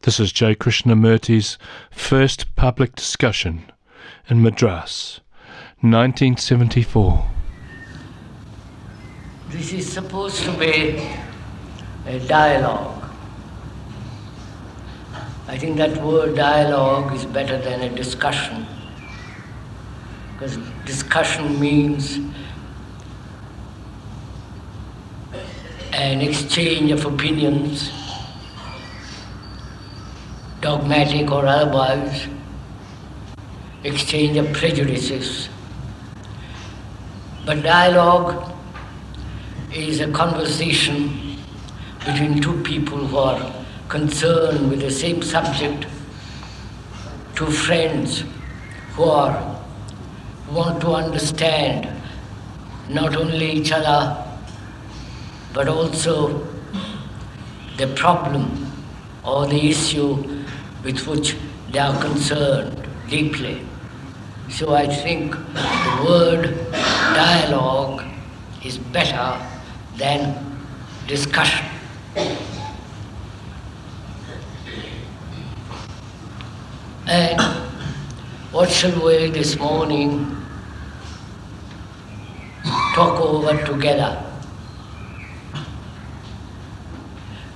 This is J. Krishnamurti's first public discussion in Madras, 1974. This is supposed to be a dialogue. I think that word dialogue is better than a discussion, because discussion means an exchange of opinions, dogmatic or otherwise, exchange of prejudices. But dialogue is a conversation between two people who are concerned with the same subject, two friends who want to understand not only each other but also the problem or the issue with which they are concerned deeply. So I think the word dialogue is better than discussion. And what shall we this morning talk over together?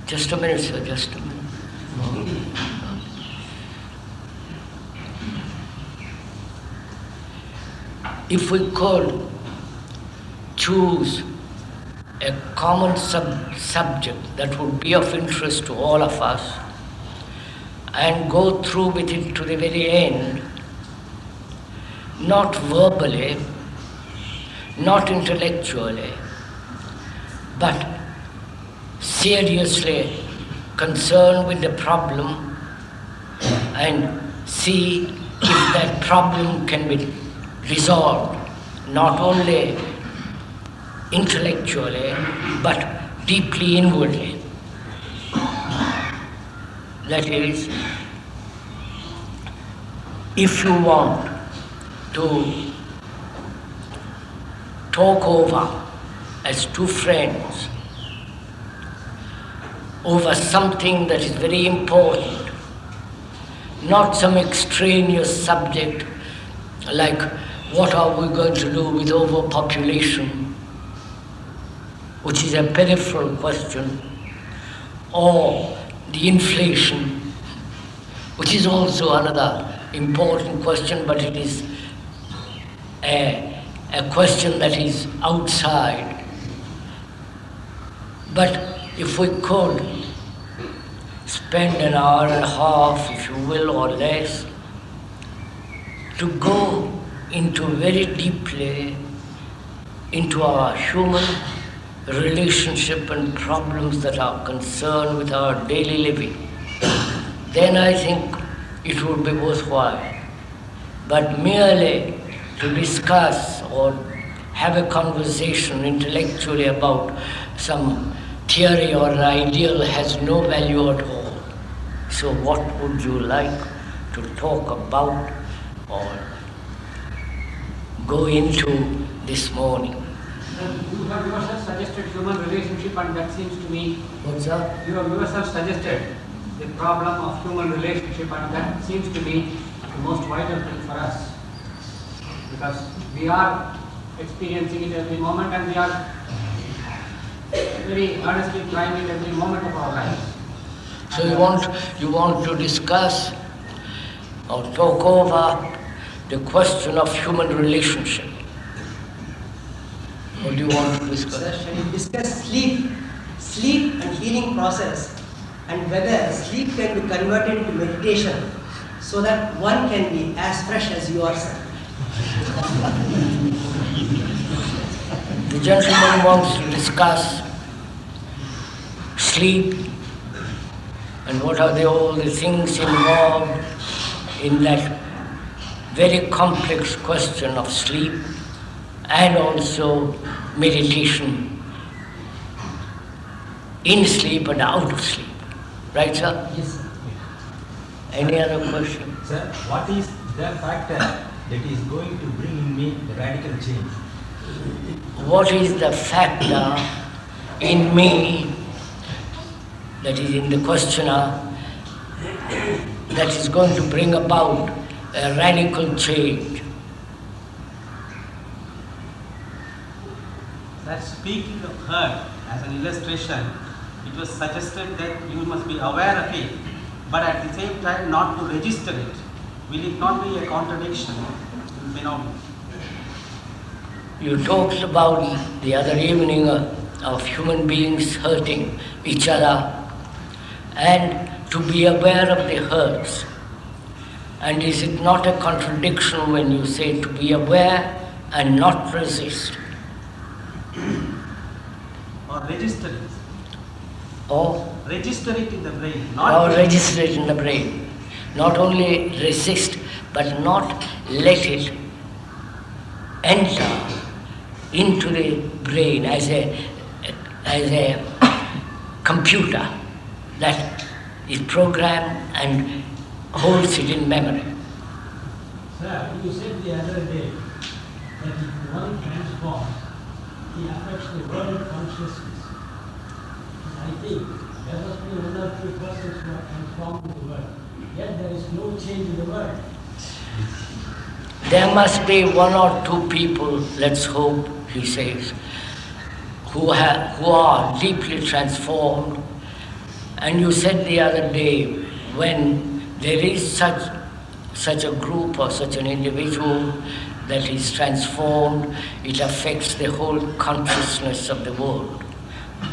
Just a minute, sir, just a minute. If we could choose a common subject that would be of interest to all of us and go through with it to the very end, not verbally, not intellectually, but seriously concerned with the problem and see if that problem can be resolved, not only intellectually, but deeply inwardly. That is, if you want to talk over as two friends over something that is very important, not some extraneous subject like what are we going to do with overpopulation, which is a peripheral question, or the inflation, which is also another important question, but it is a question that is outside. But if we could spend an hour and a half, if you will, or less, to go into very deeply into our human relationship and problems that are concerned with our daily living, then I think it would be worthwhile. But merely to discuss or have a conversation intellectually about some theory or an ideal has no value at all. So what would you like to talk about or go into this morning? You have yourself suggested human relationship, and that seems to me... What's that? You have yourself suggested the problem of human relationship, and that seems to be the most vital thing for us. Because we are experiencing it every moment, and we are very earnestly trying it every moment of our lives. So you want to discuss or talk over the question of human relationship. What do you want to discuss? Sir, shall we discuss sleep and healing process, and whether sleep can be converted into meditation so that one can be as fresh as you are, sir? The gentleman wants to discuss sleep and what are all the things involved in that very complex question of sleep, and also meditation in sleep and out of sleep. Right, sir? Yes, sir. Any other question? Sir, what is the factor that is going to bring in me the radical change? What is the factor in me, that is in the questioner, that is going to bring about a radical change. That speaking of hurt as an illustration, it was suggested that you must be aware of it, but at the same time not to register it. Will it not be a contradiction in phenomenon? You talked about the other evening of human beings hurting each other and to be aware of the hurts. And is it not a contradiction when you say to be aware and not resist? Or register it. Or Register it in the brain. register it in the brain. Not only resist, but not let it enter into the brain as a computer that is programmed and holds it in memory. Sir, you said the other day that if one transforms, he affects the world consciousness. And I think there must be one or two persons who are transformed the world. Yet there is no change in the world. There must be one or two people, let's hope, he says, who are deeply transformed. And you said the other day, when there is such a group or such an individual that is transformed, it affects the whole consciousness of the world.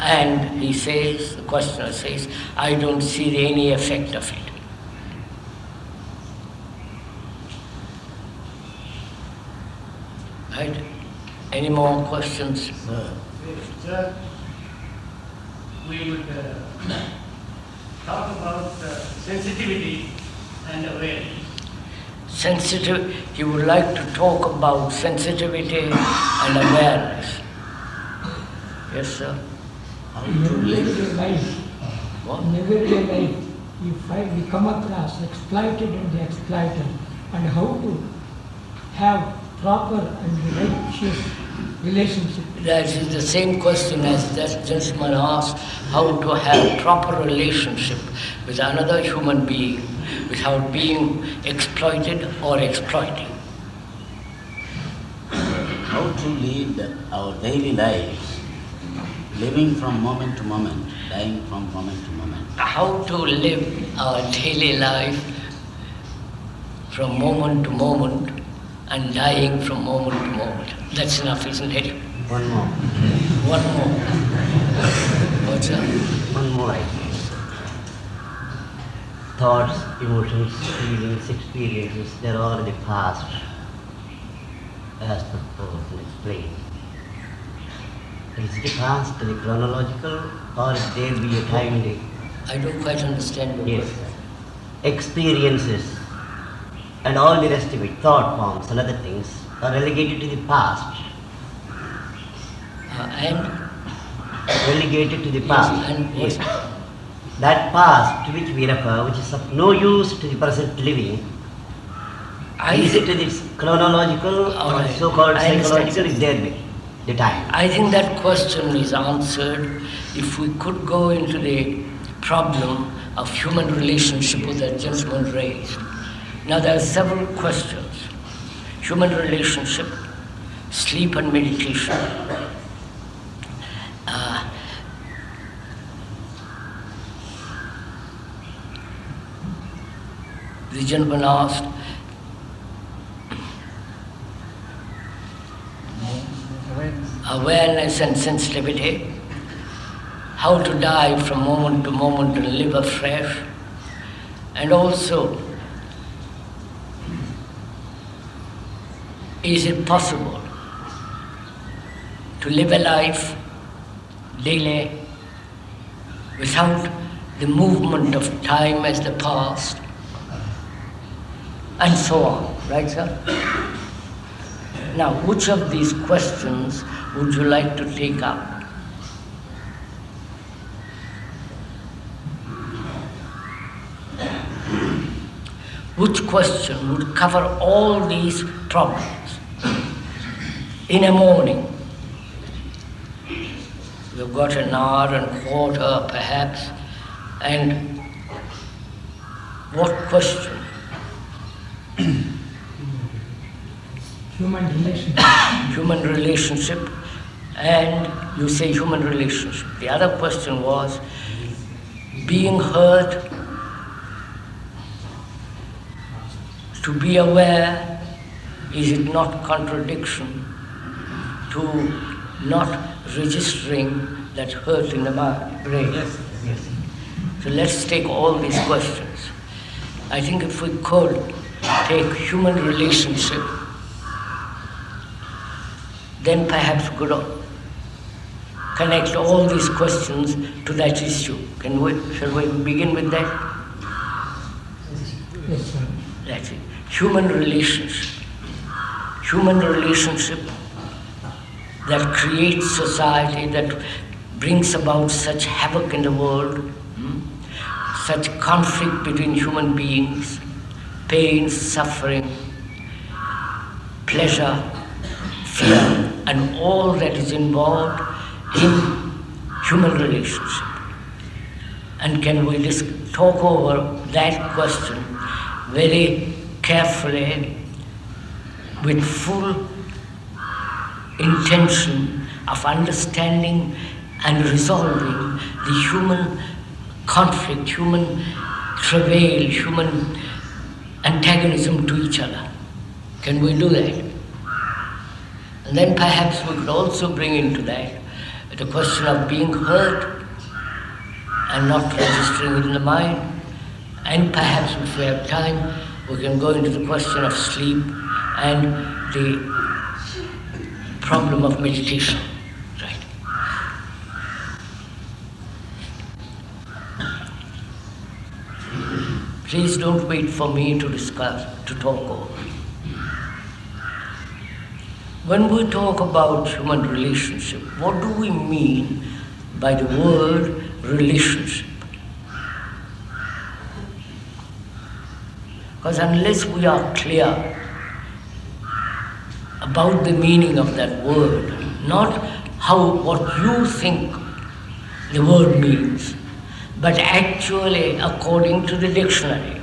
And he says, the questioner says, I don't see any effect of it. Right? Any more questions? Sir, we would talk about sensitivity and awareness. He would like to talk about sensitivity and awareness. Yes, sir? In everyday life, What? in everyday life, we come across exploited and the exploiter, and how to have proper and righteous relationship. That is the same question as that gentleman asked, how to have proper relationship with another human being without being exploited or exploiting. How to lead our daily lives, living from moment to moment, dying from moment to moment. How to live our daily life from moment to moment and dying from moment to moment. That's enough, isn't it? One more. One more. What's that? One more. Thoughts, emotions, feelings, experiences, they're all in the past, as proposed and explained. Is it past the chronological, or is there be a time in the... I don't quite understand your Yes. question. Experiences and all the rest of it, thought forms and other things, are relegated to the past. And Relegated to the past. Yes, and what? Yes. That past to which we refer, which is of no use to the present living, is it to this chronological All or right. so-called I understand. psychological, is there the time? I think that question is answered if we could go into the problem of human relationship that gentleman raised. Now there are several questions. Human relationship, sleep and meditation. The gentleman asked, awareness and sensitivity, how to die from moment to moment and live afresh, and also, is it possible to live a life daily without the movement of time as the past, and so on, right, sir? Now, which of these questions would you like to take up? Which question would cover all these problems in a morning? We've got an hour and a quarter, perhaps, and What question? Human relationship. Human relationship, and you say human relationship. The other question was being heard, to be aware, is it not contradiction to not registering that hurt in the brain? Yes. So let's take all these questions. I think if we could take human relationship, then perhaps we could connect all these questions to that issue. Shall we begin with that? Yes, sir. That's it. Human relationship. Human relationship that creates society, that brings about such havoc in the world, such conflict between human beings, pain, suffering, pleasure, fear, and all that is involved in human relationship. And can we just talk over that question very carefully, with full intention of understanding and resolving the human conflict, human travail, human antagonism to each other? Can we do that? And then perhaps we could also bring into that the question of being heard and not registering it in the mind. And perhaps if we have time, we can go into the question of sleep and the problem of meditation. Right. Please don't wait for me to talk over. When we talk about human relationship, what do we mean by the word relationship? Because unless we are clear about the meaning of that word, not what you think the word means, but actually according to the dictionary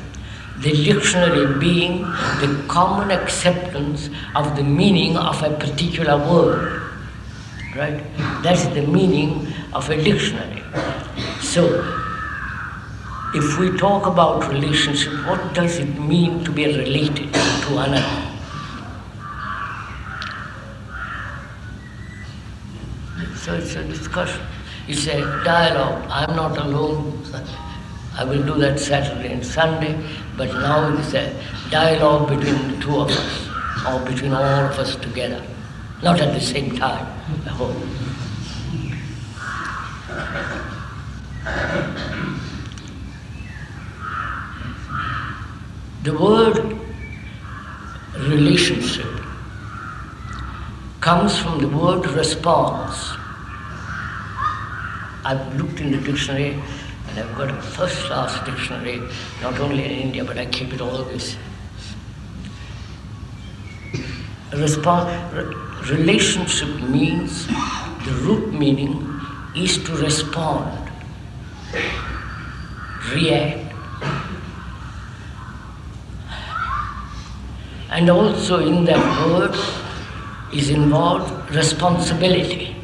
being the common acceptance of the meaning of a particular word, right? That's the meaning of a dictionary. So, if we talk about relationship, what does it mean to be related to another? So it's a discussion. It's a dialogue. I'm not alone. I will do that Saturday and Sunday, but now it's a dialogue between the two of us, or between all of us together. Not at the same time, I hope. The word relationship comes from the word response. I've looked in the dictionary, and I've got a first-class dictionary, not only in India, but I keep it always. Relationship means, the root meaning is to respond, react. And also in that word is involved responsibility.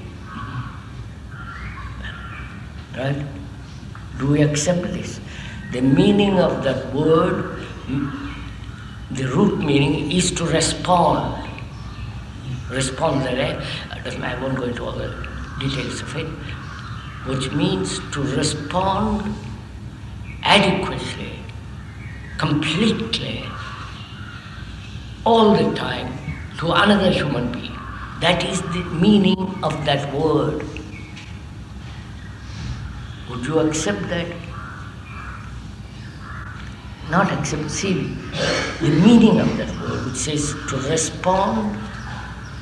Right? Do we accept this? The meaning of that word, the root meaning is to respond. Respondere, I won't go into all the details of it, which means to respond adequately, completely, all the time to another human being. That is the meaning of that word. Would you accept that? Not accept, see the meaning of that word, which says to respond,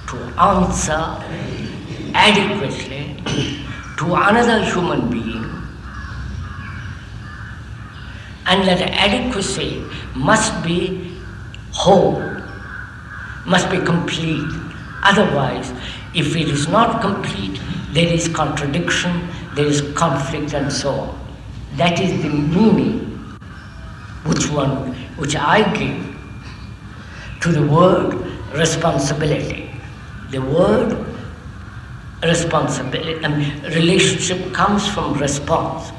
to answer adequately to another human being, and that adequacy must be whole, must be complete. Otherwise, if it is not complete, there is contradiction, there is conflict, and so on. That is the meaning which I give to the word responsibility. The word responsibility, relationship comes from response,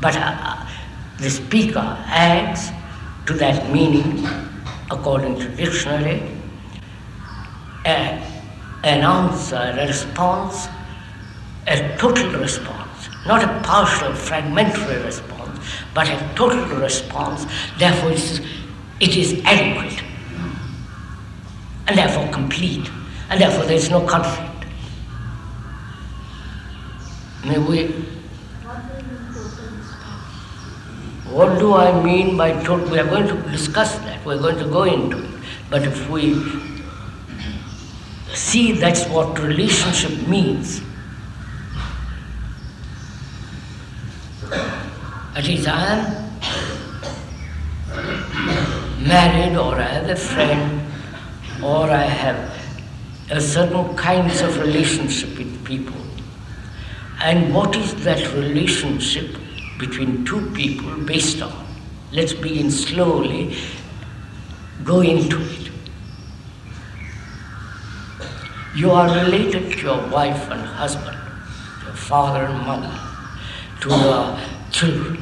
but the speaker adds to that meaning, according to dictionary, an answer, a response, a total response, not a partial, fragmentary response, but a total response. Therefore, it is adequate, and therefore complete, and therefore there is no conflict. May we? What do I mean by total? We are going to discuss that. We are going to go into it. But if we see that's what relationship means, that is, I am married, or I have a friend, or I have a certain kinds of relationship with people. And what is that relationship between two people based on? Let's begin slowly, go into it. You are related to your wife and husband, your father and mother, to your children.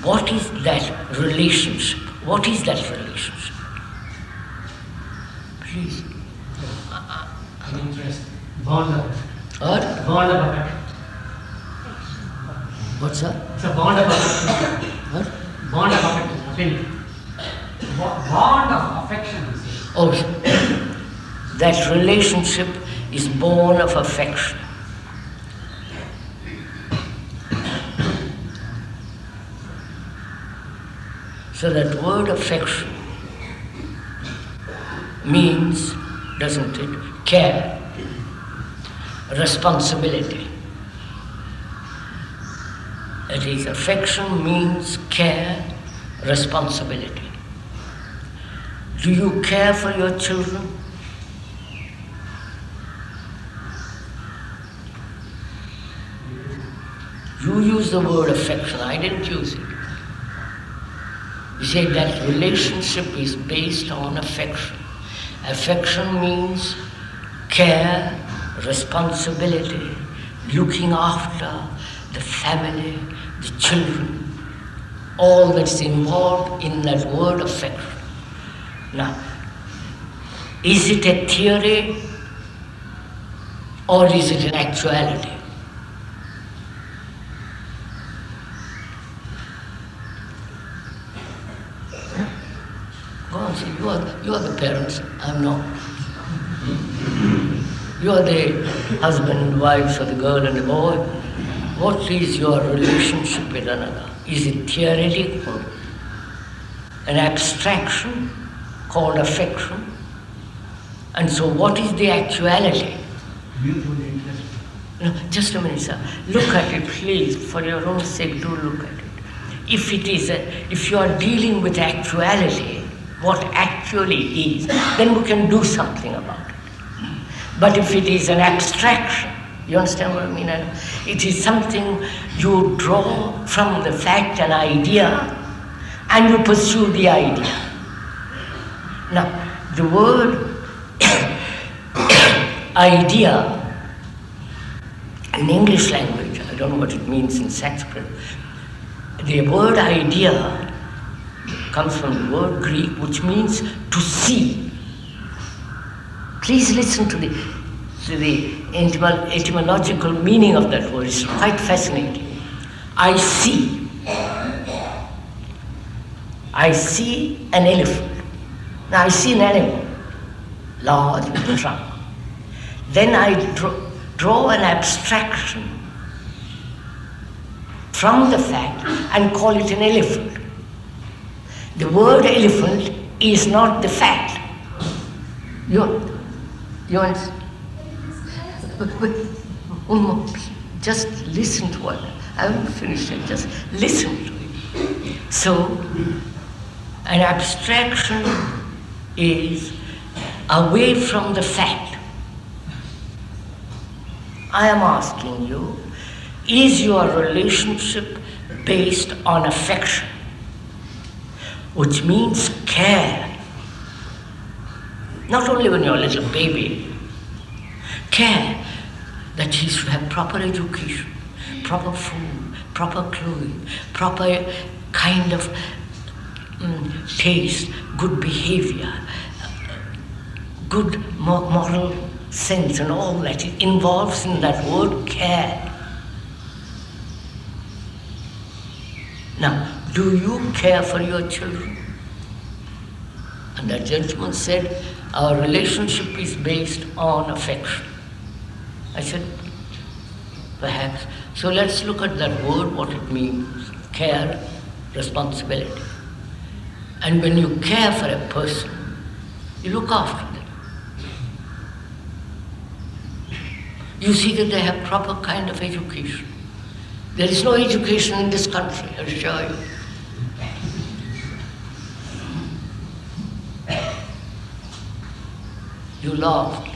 What is that relationship? What is that relationship? Please. Interest. Bond of What? Bond of affection. What's that? It's a bond of affection. What? Bond of affection. Affinity. Bond of affection, you see. Oh, that relationship is born of affection. So that word affection means, doesn't it, care, responsibility. That is, affection means care, responsibility. Do you care for your children? You use the word affection, I didn't use it. You say that relationship is based on affection. Affection means care, responsibility, looking after the family, the children, all that's involved in that word affection. Now, is it a theory or is it an actuality? Go on, see, you are the parents, I'm not. You are the husband and wife, or the girl and the boy. What is your relationship with another? Is it theoretical? An abstraction called affection? And so what is the actuality? Mutual interest. No, just a minute, sir. Look at it, please. For your own sake, do look at it. If you are dealing with actuality, what actually is, then we can do something about it. But if it is an abstraction, you understand what I mean? It is something you draw from the fact, an idea, and you pursue the idea. Now, the word idea in English language, I don't know what it means in Sanskrit, the word idea comes from the word Greek, which means to see. Please listen to the etymological meaning of that word. It's quite fascinating. I see. I see an elephant. Now I see an animal, large with a trunk. Then I draw an abstraction from the fact and call it an elephant. The word elephant is not the fact. You understand? Just listen to what, I haven't finished it, just listen to it. So, an abstraction is away from the fact. I am asking you, is your relationship based on affection? which means care. Not only when you're a little baby, care that he should have proper education, proper food, proper clothing, proper kind of taste, good behavior, good moral sense, and all that it involves in that word care. Now, do you care for your children? And that gentleman said, our relationship is based on affection. I said, perhaps. So let's look at that word, what it means. Care, responsibility. And when you care for a person, you look after them. You see that they have proper kind of education. There is no education in this country, I assure you. You laugh.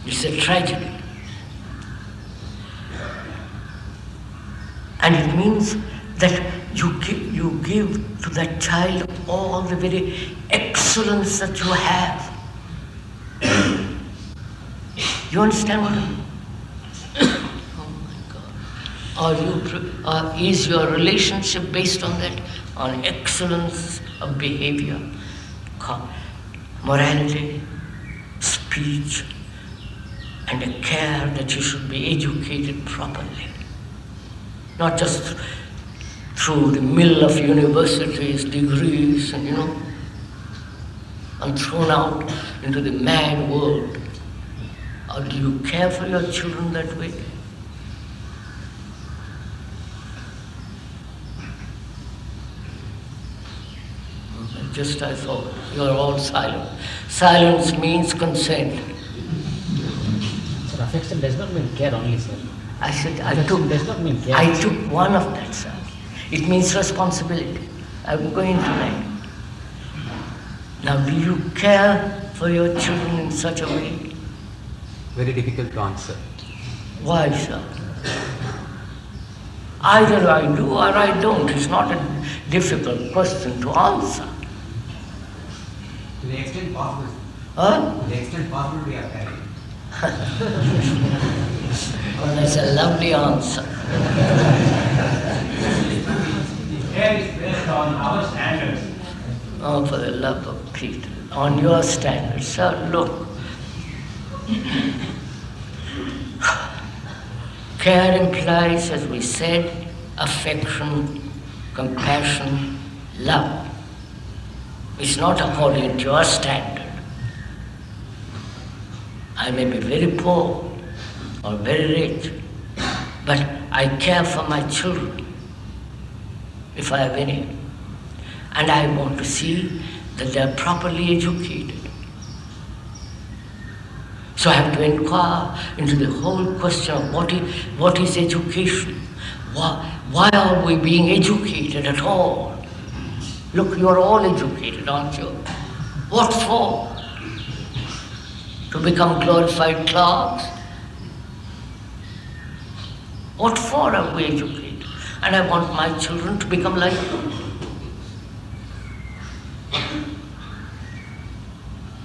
It's a tragedy. And it means that you give to that child all the very excellence that you have. You understand what I mean? Oh my God. Is your relationship based on that? On excellence of behavior, morality, speech, and a care that you should be educated properly. Not just through the mill of universities, degrees, and and thrown out into the mad world. Or do you care for your children that way? Just I thought, you are all silent. Silence means consent. Sir, affection does not mean care only, sir. I said, does not mean care. I took one of that, sir. It means responsibility. I'm going tonight. Now, do you care for your children in such a way? Very difficult to answer. Why, sir? Either I do or I don't. It's not a difficult question to answer. To the extent possible. Huh? To the extent possible, we are caring. Well, that's a lovely answer. Care is based on our standards. Oh, for the love of Peter, on your standards. Sir, look. Care implies, as we said, affection, compassion, love. It's not according to your standard. I may be very poor or very rich, but I care for my children, if I have any. And I want to see that they are properly educated. So I have to inquire into the whole question of what is education? Why are we being educated at all? Look, you are all educated, aren't you? What for? To become glorified clerks? What for are we educated? And I want my children to become like you.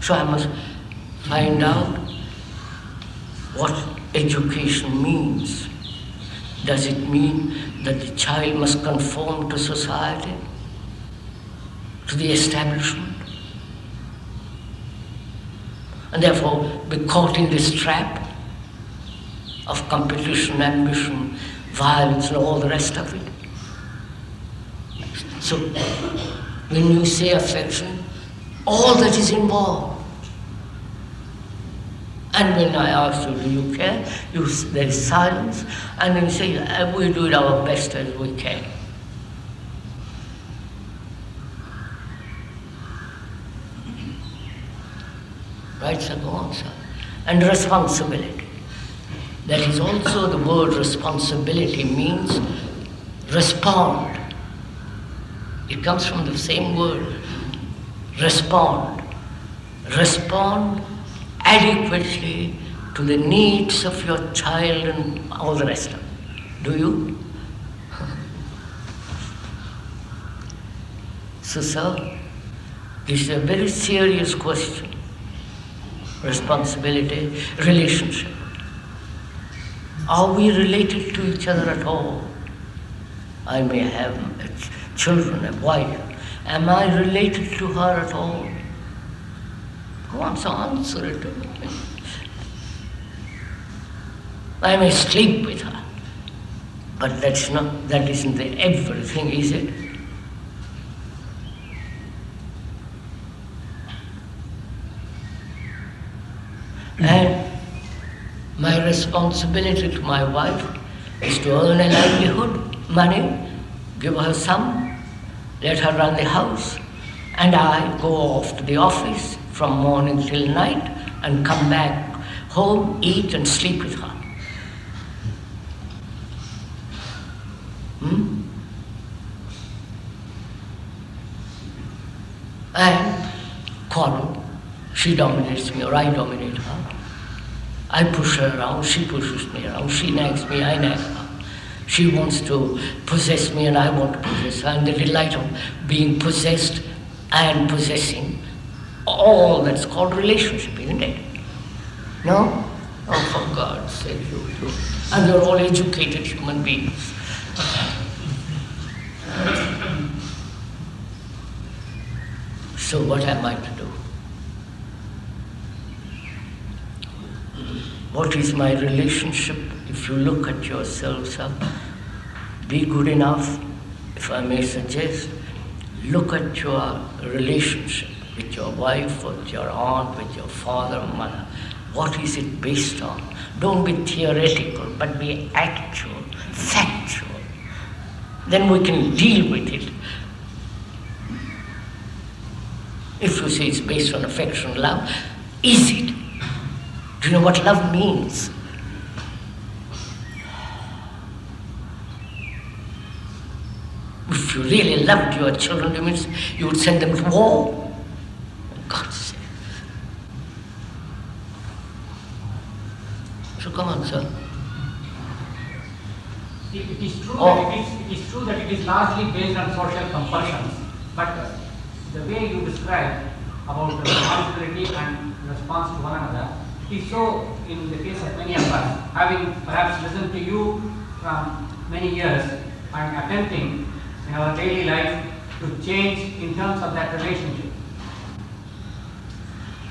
So I must find out what education means. Does it mean that the child must conform to society, to the establishment, and therefore be caught in this trap of competition, ambition, violence, and all the rest of it? So when you say affection, all that is involved. And when I ask you, do you care? There is silence, and then you say, we do it our best as we can. Right, sir? Go on, sir. And responsibility. That is also the word responsibility means respond. It comes from the same word, respond. Respond adequately to the needs of your child and all the rest of it. Do you? So, sir, this is a very serious question. Responsibility, relationship. Are we related to each other at all? I may have children, a wife. Am I related to her at all? Who wants to answer it? I may sleep with her, but that isn't the everything, is it? And my responsibility to my wife is to earn a livelihood, money, give her some, let her run the house, and I go off to the office from morning till night and come back home, eat and sleep with her. And quarrel. She dominates me or I dominate her. I push her around, she pushes me around, she nags me, I nag her. She wants to possess me and I want to possess her, and the delight of being possessed and possessing, all that's called relationship, isn't it? No? Oh, for God's sake, you too. And you're all educated human beings. So what am I to do? What is my relationship? If you look at yourselves up, be good enough, if I may suggest, look at your relationship with your wife, with your aunt, with your father, mother. What is it based on? Don't be theoretical, but be actual, factual. Then we can deal with it. If you say it's based on affection, love, is it? Do you know what love means? If you really loved your children, it means you would send them to war. For God's sake. So come on, sir. It is true that it is largely based on social compulsions, but the way you describe about responsibility and response to one another, it is so in the case of many of us, having perhaps listened to you from many years and attempting in our daily life to change in terms of that relationship.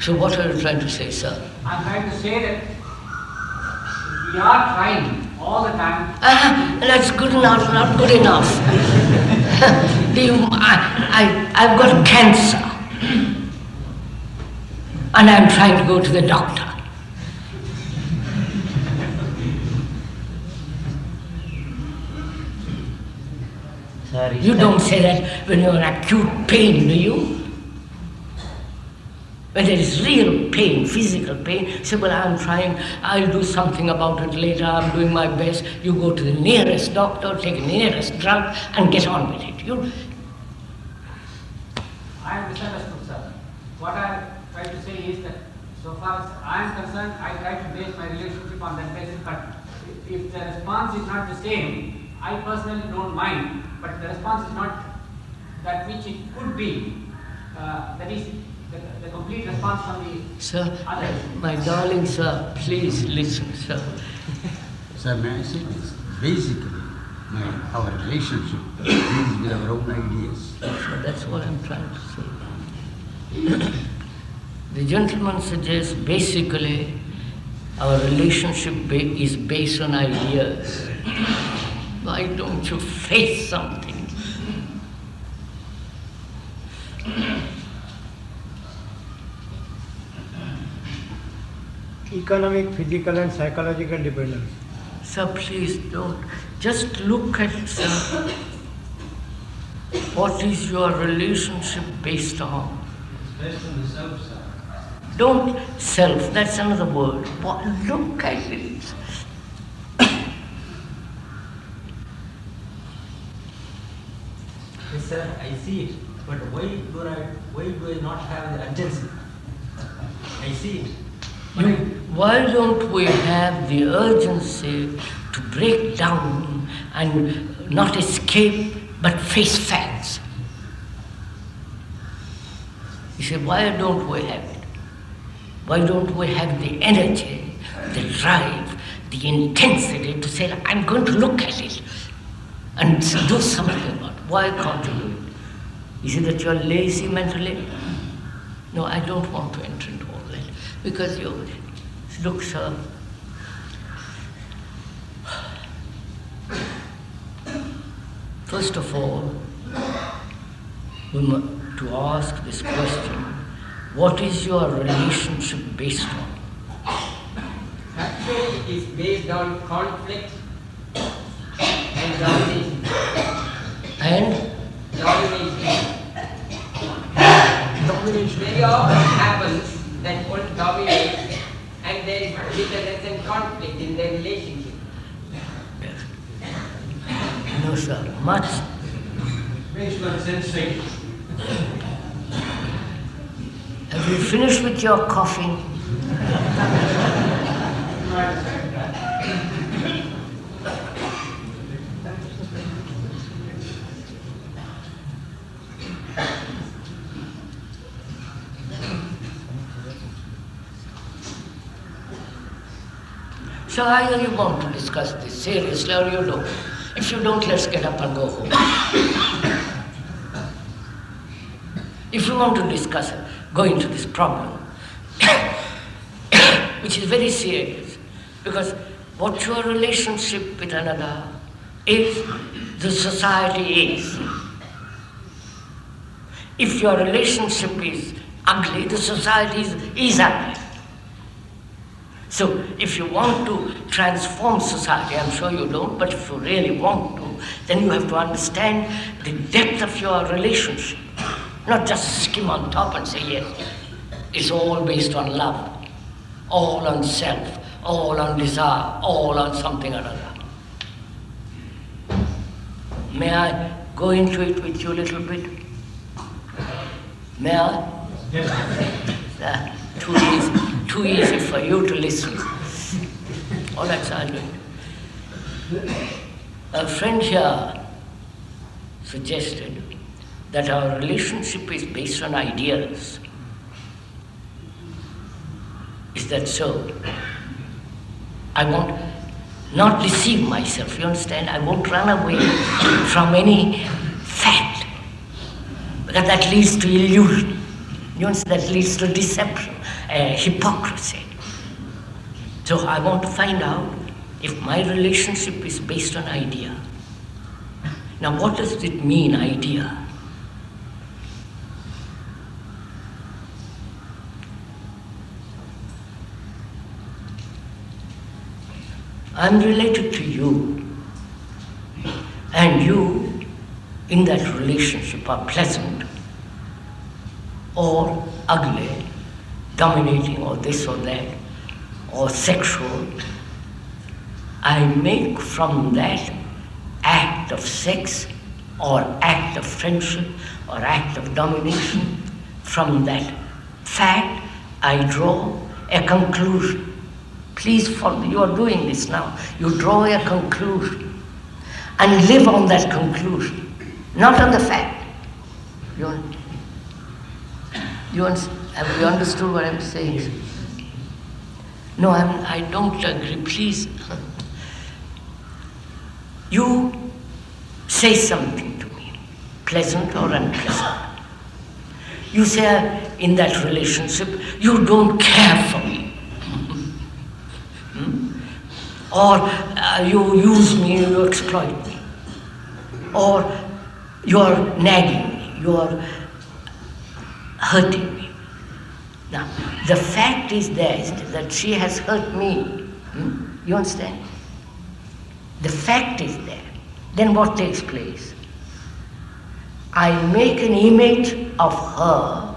So what are you trying to say, sir? I am trying to say that we are trying all the time. That's good enough, not good enough. I've got cancer. And I'm trying to go to the doctor. Sir, You don't say that when you're in acute pain, do you? When there is real pain, physical pain, you say, well, I'm trying, I'll do something about it later, I'm doing my best. You go to the nearest doctor, take the nearest drug, and get on with it. I am misunderstood, sir. What I try to say is that so far as I am concerned, I try to base my relationship on that basis, but if the response is not the same, I personally don't mind, but the response is not that which it could be. That is the complete response from the Sir, others. my darling sir, please listen, sir. Sir, may I say this? Basically, our relationship deals with our own ideas. So that's what I'm trying to say. The gentleman suggests basically our relationship is based on ideas. Why don't you face something? Economic, physical and psychological dependence. Sir, please don't. Just look at, sir, what is your relationship based on? It's based on the self, sir. Don't self, that's another word. Look at it. Yes, sir, I see it. But why do I not have the urgency? I see it. Why don't we have the urgency to break down and not escape but face facts? You say, why don't we have it? Why don't we have the energy, the drive, the intensity to say, I'm going to look at it and do something about it? Why can't you do it? Is it that you're lazy mentally? No, I don't want to enter into all that. Because look, sir, first of all, we must to ask this question, what is your relationship based on? Actually, it is based on conflict and domination. And? Domination. Very often happens that one dominates and there is bitterness and conflict in their relationship. No, sir, much. Based on sensation. Have you finished with your coughing? So either you want to discuss this seriously or you don't. If you don't, let's get up and go home. If you want to discuss it, go into this problem, which is very serious, because what your relationship with another is, the society is. If your relationship is ugly, the society is ugly. So if you want to transform society, I'm sure you don't, but if you really want to, then you have to understand the depth of your relationship. Not just skim on top and say, yes, it's all based on love, all on self, all on desire, all on something or other. May I go into it with you a little bit? May I? Yes. Too easy for you to listen. All that's I'll do it. A friend here suggested that our relationship is based on ideas. Is that so? I won't not deceive myself, you understand? I won't run away from any fact, because that leads to illusion. You understand? That leads to deception, hypocrisy. So I want to find out if my relationship is based on idea. Now what does it mean, idea? I'm related to you, and you in that relationship are pleasant or ugly, dominating or this or that, or sexual. I make from that act of sex or act of friendship or act of domination, from that fact I draw a conclusion. Please follow, you are doing this now. You draw a conclusion and live on that conclusion, not on the fact. Have you understood what I'm saying? No, I don't agree, please. You say something to me, pleasant or unpleasant. You say in that relationship, you don't care for me. Or you use me, you exploit me. Or you're nagging me, you're hurting me. Now, the fact is that she has hurt me. You understand? The fact is there. Then what takes place? I make an image of her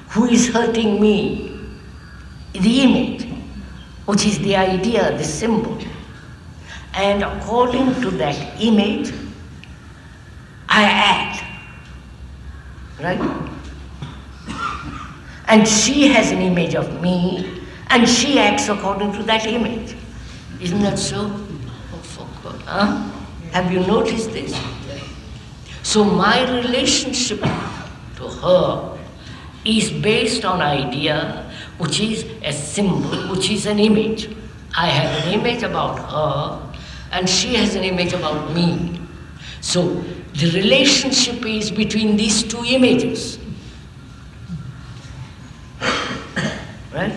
who is hurting me. The image, which is the idea, the symbol. And according to that image, I act. Right? And she has an image of me, and she acts according to that image. Isn't that so? Oh, for God. Huh? Have you noticed this? So my relationship to her is based on idea, which is a symbol, which is an image. I have an image about her, and she has an image about me. So the relationship is between these two images. Right?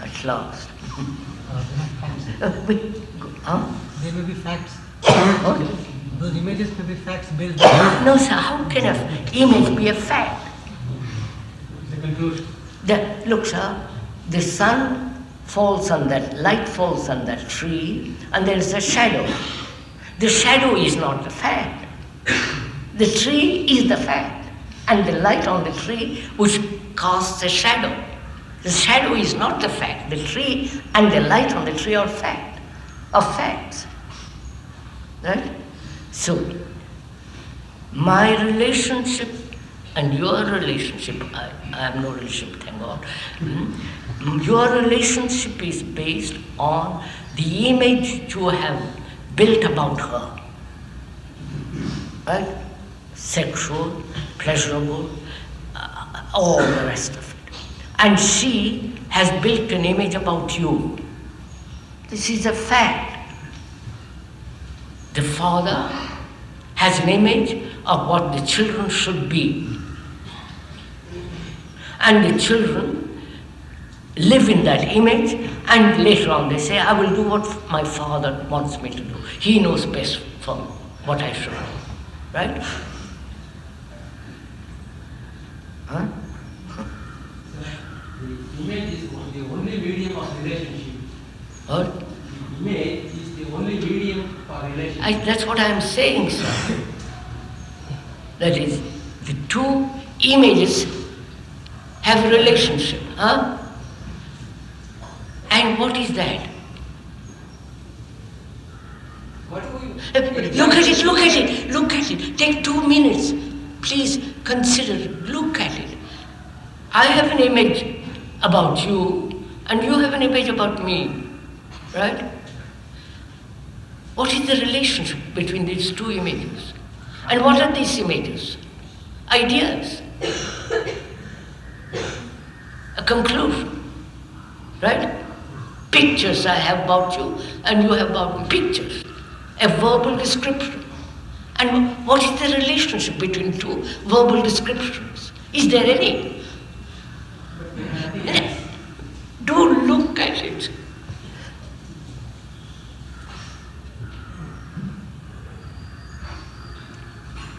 At last. There may be facts. Okay. Those images may be facts based on. No, sir, how can an image be a fact? The conclusion. Look, sir, the sun falls on that, light falls on that tree, and there is a shadow. The shadow is not the fact. The tree is the fact, and the light on the tree which casts a shadow. The shadow is not the fact. The tree and the light on the tree are facts. Right? So, my relationship and your relationship, I have no relationship, thank God. Your relationship is based on the image you have built about her. Right? Sexual, pleasurable, all the rest of it. And she has built an image about you. This is a fact. The father has an image of what the children should be. And the children live in that image, and later on they say, I will do what my father wants me to do. He knows best for what I should do. Right? Huh? The image is the only medium of relationship. What? The image is the only medium for relationship. That's what I am saying, sir. That is, the two images have a relationship. Huh? And what is that? What do you... Look at it. Take 2 minutes. Please consider it. Look at it. I have an image about you, and you have an image about me. Right? What is the relationship between these two images? And what are these images? Ideas. A conclusion. Right? Pictures I have about you, and you have about me. Pictures. A verbal description. And what is the relationship between two verbal descriptions? Is there any? Do look at it.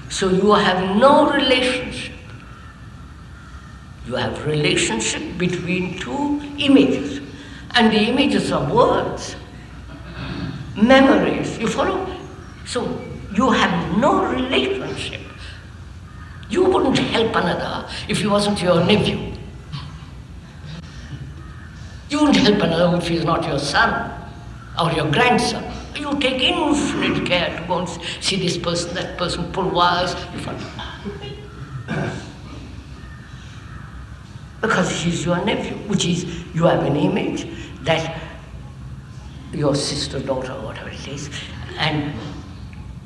So you have no relationship. You have relationship between two images. And the images are words, memories. You follow? So you have no relationship. You wouldn't help another if he wasn't your nephew. You wouldn't help another if he is not your son or your grandson. You take infinite care to go and see this person, that person, pull wires. You follow? Because he's your nephew, which is, you have an image that your sister, daughter, or whatever it is, and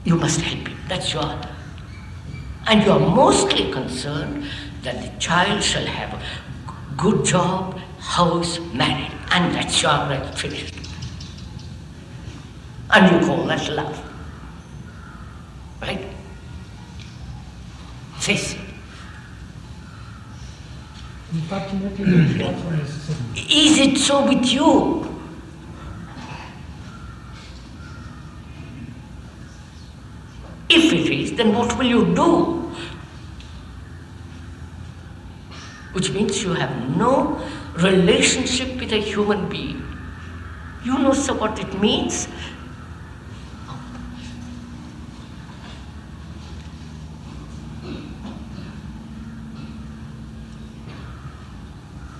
you must help him. That's your... And you are mostly concerned that the child shall have a good job, house, married, and that's your right, finished. And you call that love. Right? Face it. Unfortunately, it's also necessary. Is it so with you? If it is, then what will you do? Which means you have no relationship with a human being. You know so what it means?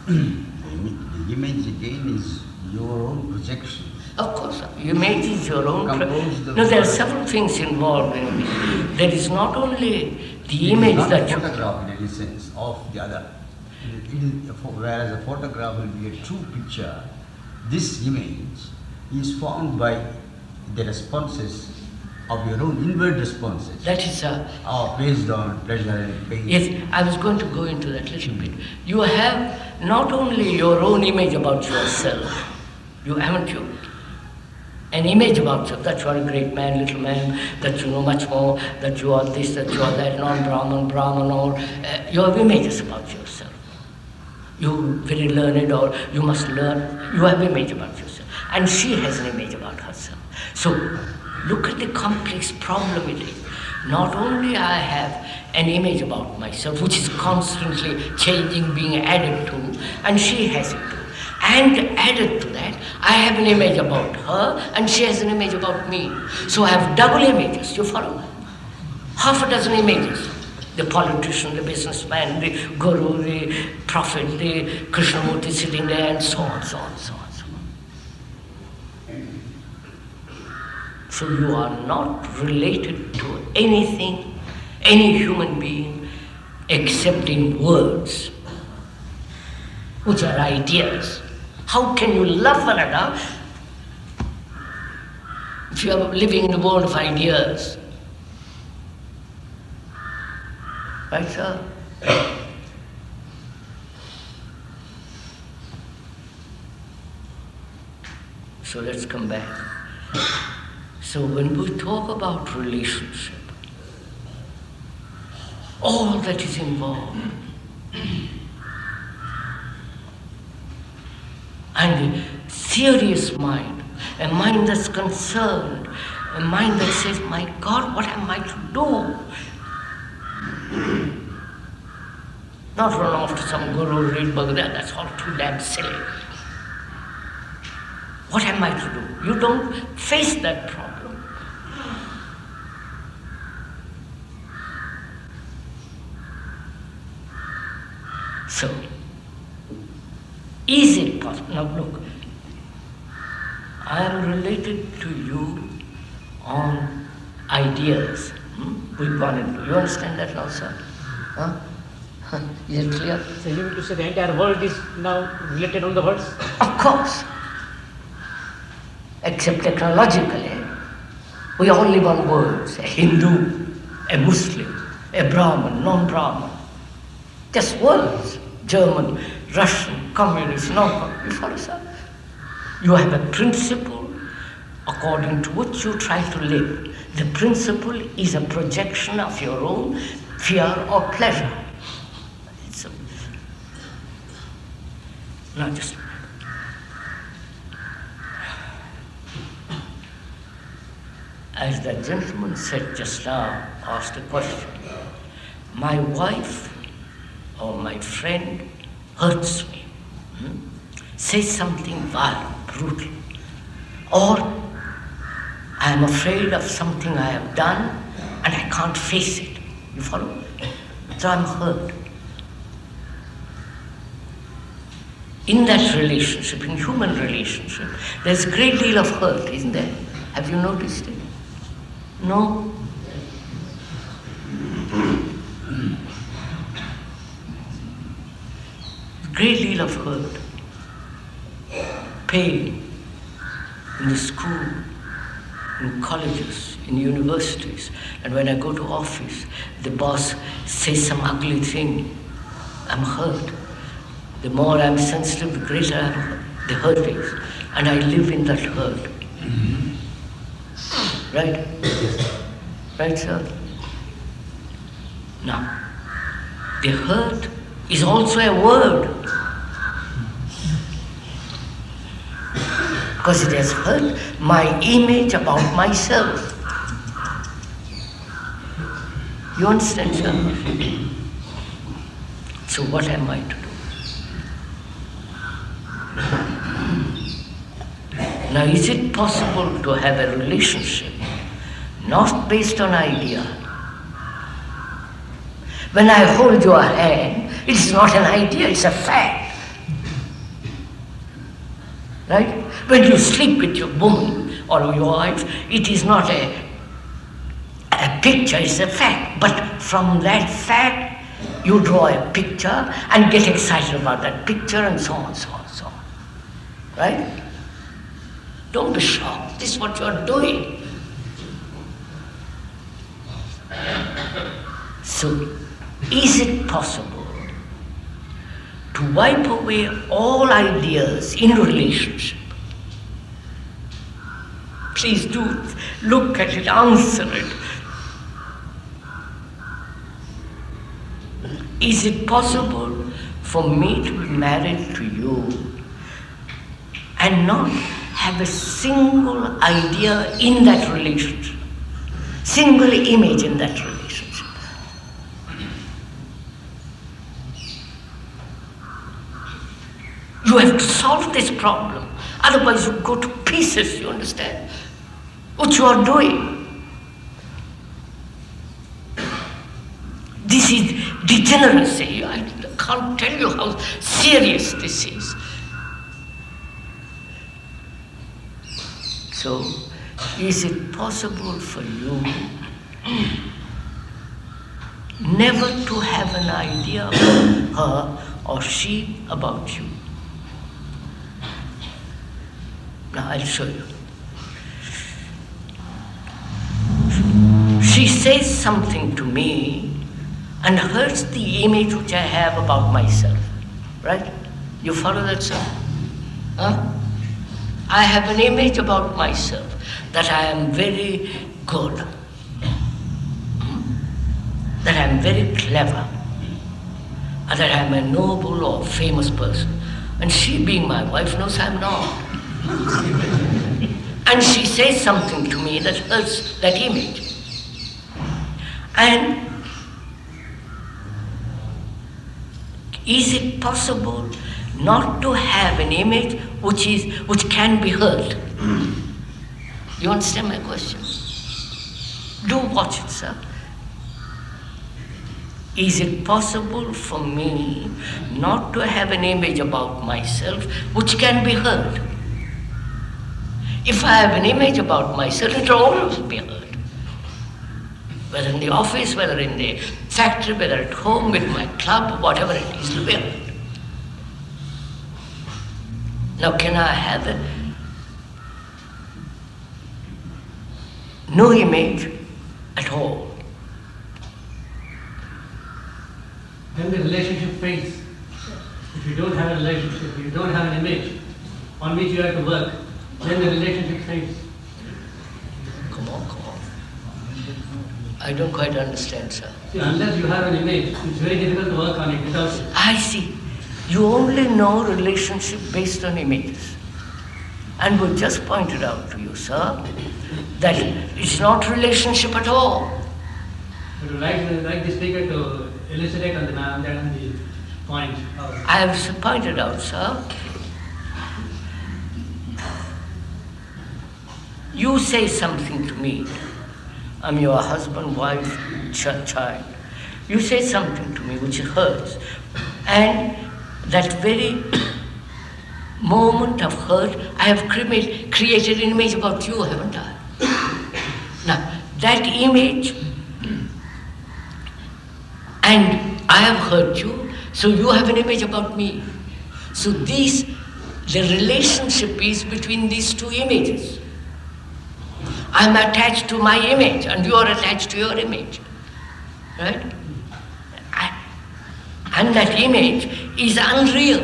The image again is your own projection. Of course, image is your own. Composed of- No, there are several things involved in it. There is not only the image not that a you. photograph in any sense of the other. Whereas a photograph will be a true picture, this image is formed by the responses of your own inward responses. That is based on pleasure and pain. Yes, I was going to go into that little bit. You have not only your own image about yourself, haven't you? An image about yourself, that you are a great man, little man, that you know much more, that you are this, that you are that, non-Brahman, Brahman, or you have images about yourself. You very learned, or you must learn, you have image about yourself. And she has an image about herself. So, look at the complex problem it is. Not only I have an image about myself, which is constantly changing, being added to, and she has it too. And added to that, I have an image about her, and she has an image about me. So I have double images, you follow? Half a dozen images. The politician, the businessman, the guru, the prophet, the Krishnamurti sitting there, and so on, so on, so on, so on. So you are not related to anything, any human being, except in words, which are ideas. How can you love one another if you are living in the world of ideas? Right, sir? So let's come back. So when we talk about relationship, all that is involved, and a serious mind, a mind that's concerned, a mind that says, my God, what am I to do? Not run off to some guru, read Bhagavad, that's all too damn silly. What am I to do? You don't face that problem. So, is it possible? Now look, I am related to you on ideas. We've gone into. You understand that now, sir? Huh? Is it clear? So you mean to say the entire world is now related on the words? Of course. Except technologically, we all live on words. A Hindu, a Muslim, a Brahman, non-Brahman. Just words. German, Russian, communist, non-communist. You follow, sir? You have a principle according to which you try to live. The principle is a projection of your own fear or pleasure. Now just as that gentleman said just now, asked a question. My wife or my friend hurts me, says something violent, brutal, or I am afraid of something I have done and I can't face it. You follow? So I'm hurt. In that relationship, in human relationship, there's a great deal of hurt, isn't there? Have you noticed it? No? Great deal of hurt, pain in the school, in colleges, in universities, and when I go to office, the boss says some ugly thing, I'm hurt. The more I'm sensitive, the greater the hurt is, and I live in that hurt. Right? Right, sir? Now, the hurt is also a word. Because it has hurt my image about myself. You understand, sir? So what am I to do? Now, is it possible to have a relationship not based on idea? When I hold your hand, it is not an idea, it's a fact. Right? When you sleep with your woman or your wife, it is not a picture, it's a fact. But from that fact, you draw a picture and get excited about that picture and so on, so on, so on. Right? Don't be shocked. This is what you are doing. So, is it possible to wipe away all ideas in relationship? Please do look at it, answer it. Is it possible for me to be married to you and not have a single idea in that relationship, single image in that relationship? You have to solve this problem, otherwise you go to pieces, you understand? What you are doing. This is degeneracy. I can't tell you how serious this is. So, is it possible for you never to have an idea about her or she about you? Now I'll show you. She says something to me and hurts the image which I have about myself. Right? You follow that, sir? Huh? I have an image about myself that I am very good, that I am very clever, and that I am a noble or famous person. And she, being my wife, knows I am not. And she says something to me that hurts that image. And is it possible not to have an image which can be hurt? You understand my question? Do watch it, sir. Is it possible for me not to have an image about myself which can be hurt? If I have an image about myself, it will always be hurt. Whether in the office, whether in the factory, whether at home, with my club, whatever it is, to be hurt. Now, can I have no image at all? Then the relationship fails. If you don't have a relationship, you don't have an image on which you have to work, then the relationship fails. Come on. I don't quite understand, sir. See, unless you have an image, it's very difficult to work on it without it. I see. You only know relationship based on images. And we just pointed out to you, sir, that it's not relationship at all. But like the speaker to elucidate on the point. I have pointed out, sir, you say something to me. I'm your husband, wife, child. You say something to me which hurts. And that very moment of hurt, I have created an image about you, haven't I? Now, that image, and I have hurt you, so you have an image about me. So the relationship is between these two images. I'm attached to my image and you are attached to your image. Right? And that image is unreal.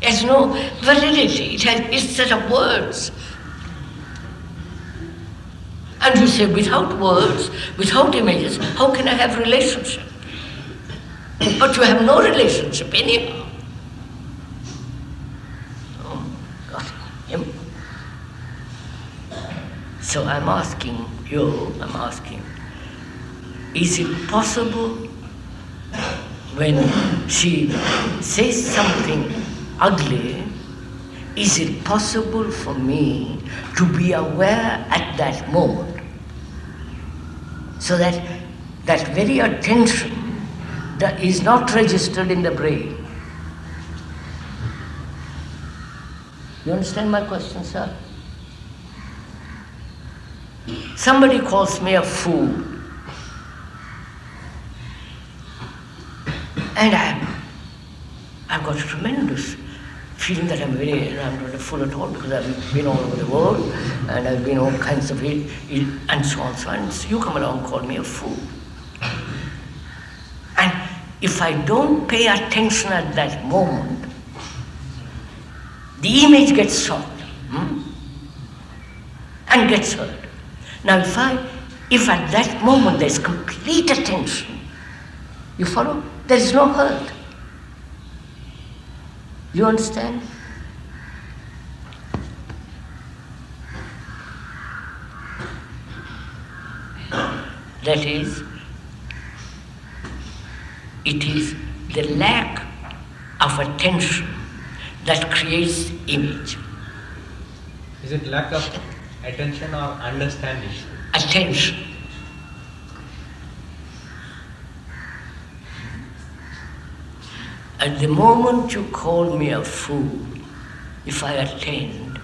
It has no validity. It's a set of words. And you say, without words, without images, how can I have relationship? But you have no relationship anyhow. Oh, got him. So I'm asking, is it possible when she says something ugly, is it possible for me to be aware at that moment so that that very attention that is not registered in the brain? You understand my question, sir? Somebody calls me a fool, and I've got a tremendous feeling that I'm not a fool at all because I've been all over the world and I've been all kinds of it, and so on, so on. So you come along and call me a fool. And if I don't pay attention at that moment, the image gets shot and gets hurt. Now if at that moment there's complete attention, you follow? There is no hurt. You understand? That is, it is the lack of attention that creates image. Is it lack of attention or understanding? Attention. At the moment you call me a fool, if I attend,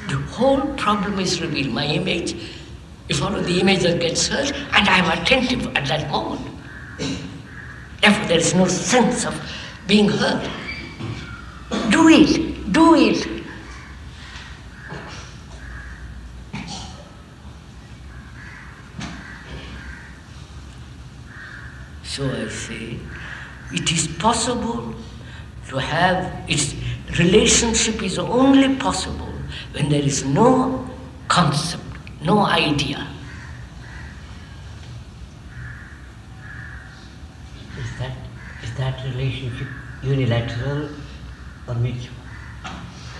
the whole problem is revealed. My image, you follow, the image that gets hurt, and I am attentive at that moment. Therefore, there is no sense of being hurt. Do it, do it. So I say, it is possible to have, its relationship is only possible when there is no concept, no idea. Is that relationship unilateral or mutual?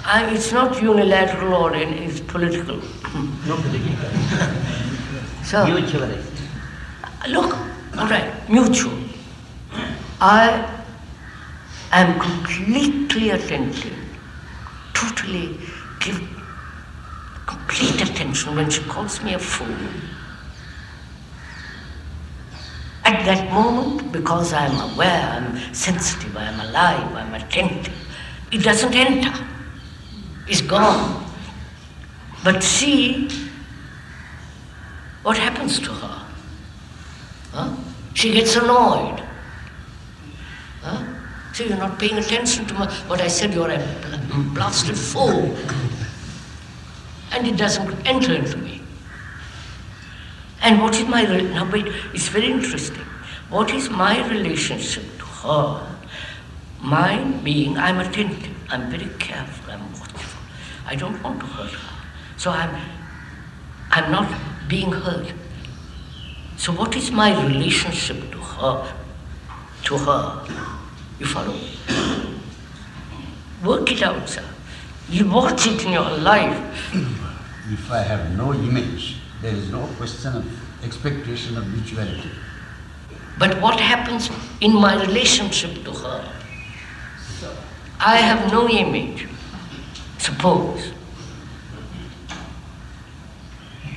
It's not unilateral or it's political. No political. So, Mutualist. Look, all right, mutual. I am completely attentive, totally give complete attention when she calls me a fool. At that moment, because I am aware, I am sensitive, I am alive, I am attentive, it doesn't enter. It's gone. But see what happens to her. Huh? She gets annoyed. Huh? So you're not paying attention to what I said, you're a blasted fool. And it doesn't enter into me. And what is my, now wait, it's very interesting. What is my relationship to her? Mine being, I'm attentive, I'm very careful, I'm watchful. I don't want to hurt her. So I'm not being hurt. So what is my relationship to her? You follow? Work it out, sir. You watch it in your life. If I have no image, there is no question of expectation of mutuality. But what happens in my relationship to her? I have no image. Suppose.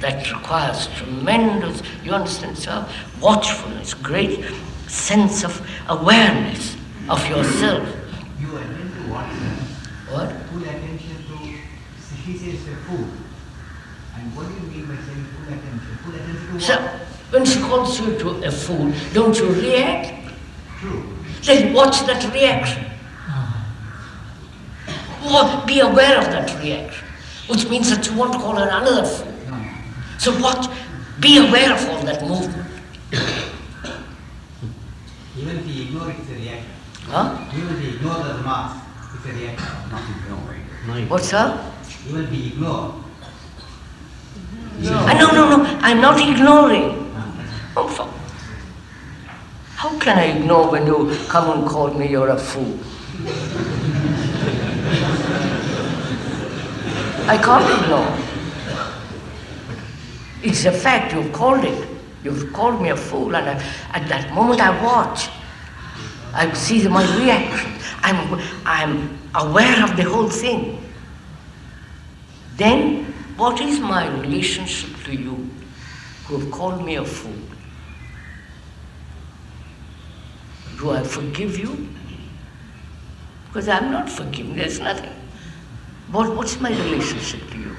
That requires tremendous, you understand, sir, watchfulness, great sense of awareness of yourself. You attend to what? What? Full attention to, she says a fool. And what do you mean by saying full attention? Full attention to what? So, when she calls you to a fool, don't you react? True. Then watch that reaction. Or be aware of that reaction, which means that you want to call her another fool. So watch, be aware of all that movement. Even if you ignore it, it's a reaction. Huh? Even if you ignore the remarks, it's a reaction. Not ignoring. What's that? Even if you ignore. No, I'm not ignoring. Oh, fuck. How can I ignore when you come and call me you're a fool? I can't ignore. It's a fact, you've called it. You've called me a fool, and at that moment I watch. I see my reaction. I'm aware of the whole thing. Then, what is my relationship to you who have called me a fool? Do I forgive you? Because I'm not forgiving, there's nothing. What's my relationship to you?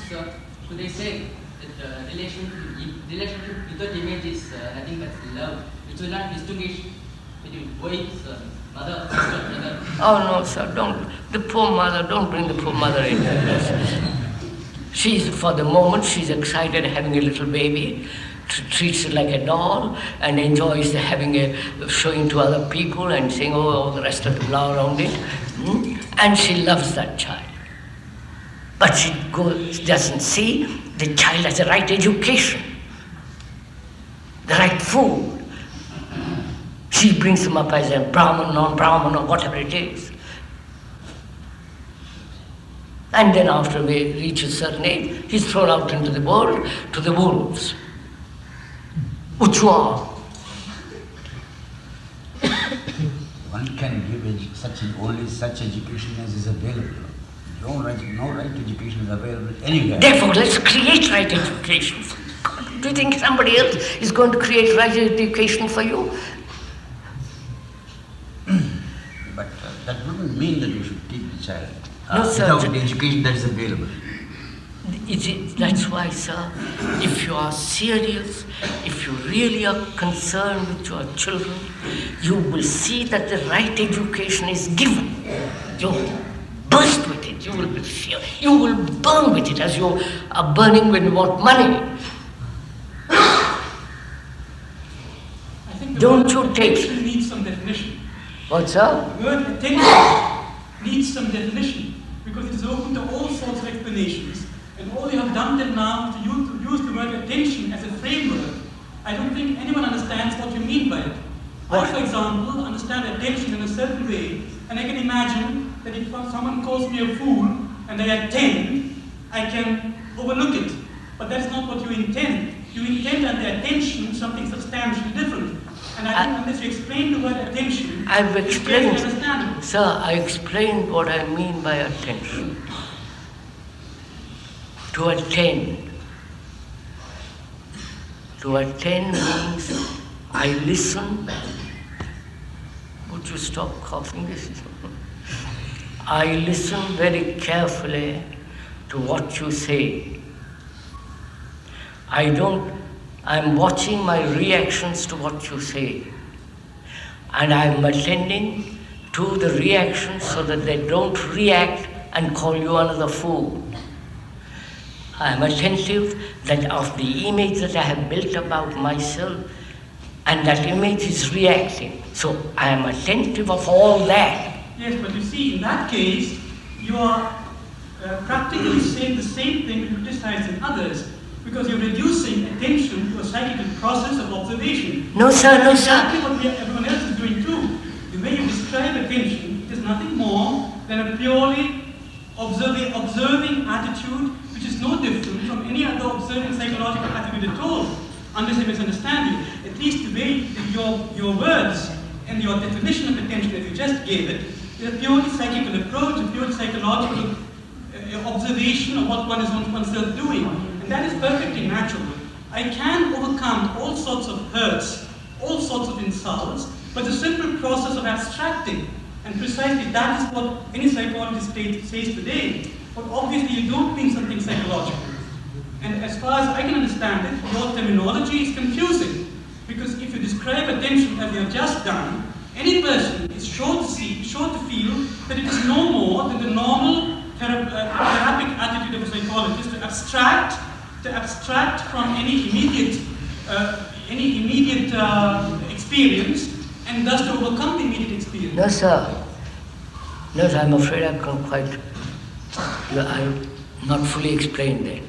So, could I say that relationship without image is nothing but love, which will not distinguish between boys Mother, sister, brother. Oh no, sir, don't. The poor mother, don't bring the poor mother into this. She's, for the moment, she's excited having a little baby, treats it like a doll, and enjoys showing to other people and saying, oh, all the rest of the blah around it. And she loves that child. But she doesn't see the child has the right education, the right food. She brings him up as a Brahman, non-Brahman, or whatever it is. And then after we reach a certain age, he's thrown out into the world to the wolves. Uchwa. One can give only such education as is available. No right to education is available anywhere. Therefore, let's create right education. Do you think somebody else is going to create right education for you? But that wouldn't mean that you should teach the child No, sir. without the education that is available. That's why, sir, if you are serious, if you really are concerned with your children, you will see that the right education is given. You will burst with it. You will burn with it as you are burning when you want money. I think Don't you take... attention needs some definition. What, sir? The word attention needs some definition because it is open to all sorts of explanations. And all you have done till now to use the word attention as a framework, I don't think anyone understands what you mean by it. I, for example, understand attention in a certain way, and I can imagine that if someone calls me a fool and I attend, I can overlook it. But that's not what you intend. You intend under attention something substantially different. And I think unless you explain the word attention, I've explained, it's understandable. sir, I explained what I mean by attention. To attend. To attend means I listen. Would you stop coughing? I listen very carefully to what you say. I'm watching my reactions to what you say. And I'm attending to the reactions so that they don't react and call you another fool. I'm attentive that of the image that I have built about myself, and that image is reacting. So I am attentive of all that. Yes, but you see, in that case, you are practically saying the same thing and criticizing others, because you're reducing attention to a psychical process of observation. No, sir, no, That's sir. exactly what everyone else is doing too. The way you describe attention, it is nothing more than a purely observing attitude, which is no different from any other observing psychological attitude at all, unless I misunderstand you. At least the way your words and your definition of attention as you just gave it is a purely psychical approach, a purely psychological observation of what one is oneself doing. And that is perfectly natural. I can overcome all sorts of hurts, all sorts of insults, but the simple process of abstracting, and precisely that is what any psychologist says today. But obviously you don't mean something psychological. And as far as I can understand it, your terminology is confusing. Because if you describe attention as you have just done, any person is sure to feel that it is no more than the normal therapeutic attitude of a psychologist to abstract from any immediate experience, and thus to overcome the immediate experience. No, sir. No, sir, I'm afraid I can't quite. I'm not fully explained that.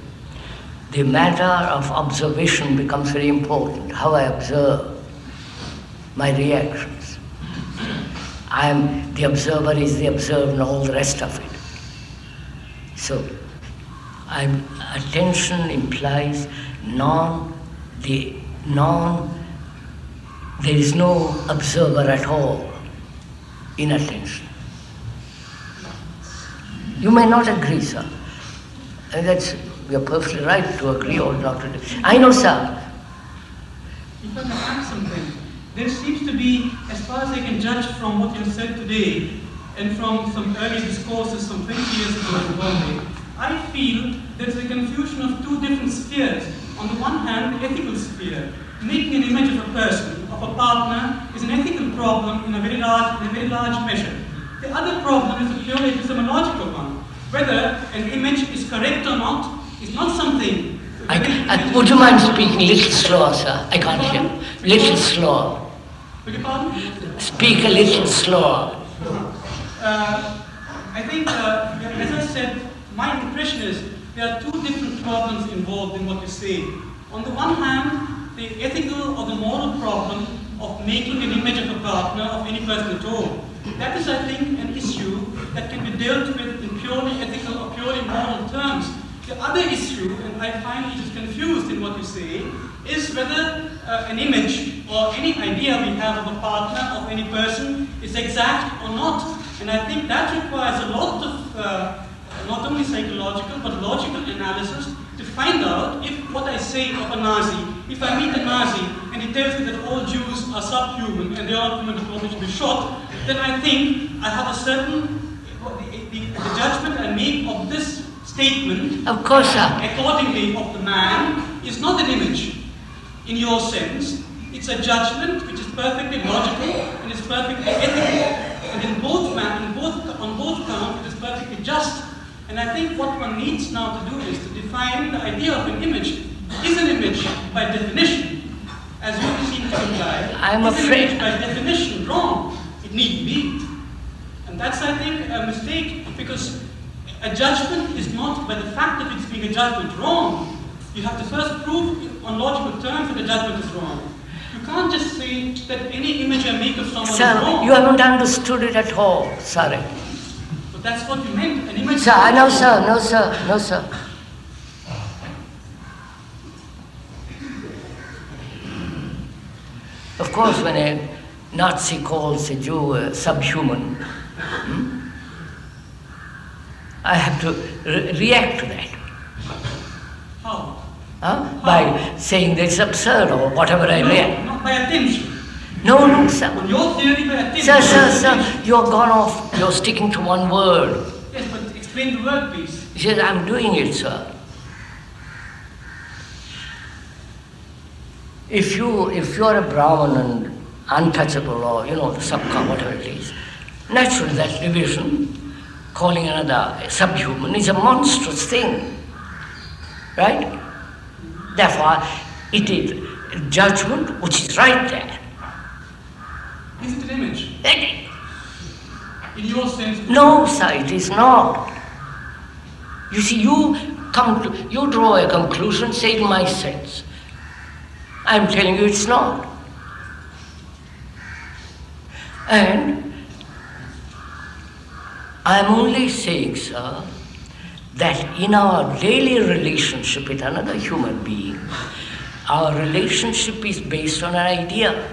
The matter of observation becomes very important, how I observe my reactions. The observer is the observed and all the rest of it. So, attention implies there is no observer at all in attention. You may not agree, sir. And we are perfectly right to agree or not to agree. I know, sir. If I can add something, there seems to be, as far as I can judge from what you said today, and from some earlier discourses some 20 years ago in Bombay, I feel there's a confusion of two different spheres. On the one hand, the ethical sphere. Making an image of a person, of a partner, is an ethical problem in a very large measure. The other problem is a purely epistemological one. Whether an image is correct or not is not something. Would you mind speaking a little slower, sir? I can't hear. Little slower. Beg your pardon? Speak a little slower. I think, as I said, my impression is there are two different problems involved in what you say. On the one hand, the ethical or the moral problem of making an image of a partner of any person at all. That is, I think, an issue that can be dealt with in purely ethical or purely moral terms. The other issue, and I find it is confused in what you say, is whether an image or any idea we have of a partner, of any person, is exact or not. And I think that requires a lot of not only psychological but logical analysis to find out if what I say of a Nazi, if I meet a Nazi and he tells me that all Jews are subhuman and they are human to probably be shot, then I think I have a certain, the judgment I make of this statement, of course, sir, accordingly of the man, is not an image in your sense. It's a judgment which is perfectly logical and is perfectly ethical. And on both counts, it is perfectly just. And I think what one needs now to do is to define the idea of an image. Is an image by definition, as you seem to imply, I'm is afraid. an image by definition wrong? It need be. And that's, I think, a mistake, because a judgment is not, by the fact that it's being a judgment, wrong. You have to first prove on logical terms that the judgment is wrong. You can't just say that any image I make of someone is wrong. Sir, you haven't understood it at all. Sorry. But that's what you meant. An image. Sir, no, sir, no, sir, no, sir. Of course, when a Nazi calls a Jew subhuman, I have to react to that. How? By saying that it's absurd or whatever I react. Not by attention. No, sir. On your theory, by attention. Sir, you're gone off. You're sticking to one word. Yes, but explain the word, please. He says, I'm doing it, sir. If you're a Brahmin and untouchable, or the subka, whatever it is, naturally that division, calling another subhuman, is a monstrous thing. Right? Therefore, it is judgment which is right there. Is it an image? In your sense? No, sir, it is not. You see, you draw a conclusion, say in my sense. I'm telling you it's not. And I'm only saying, sir, that in our daily relationship with another human being, our relationship is based on an idea.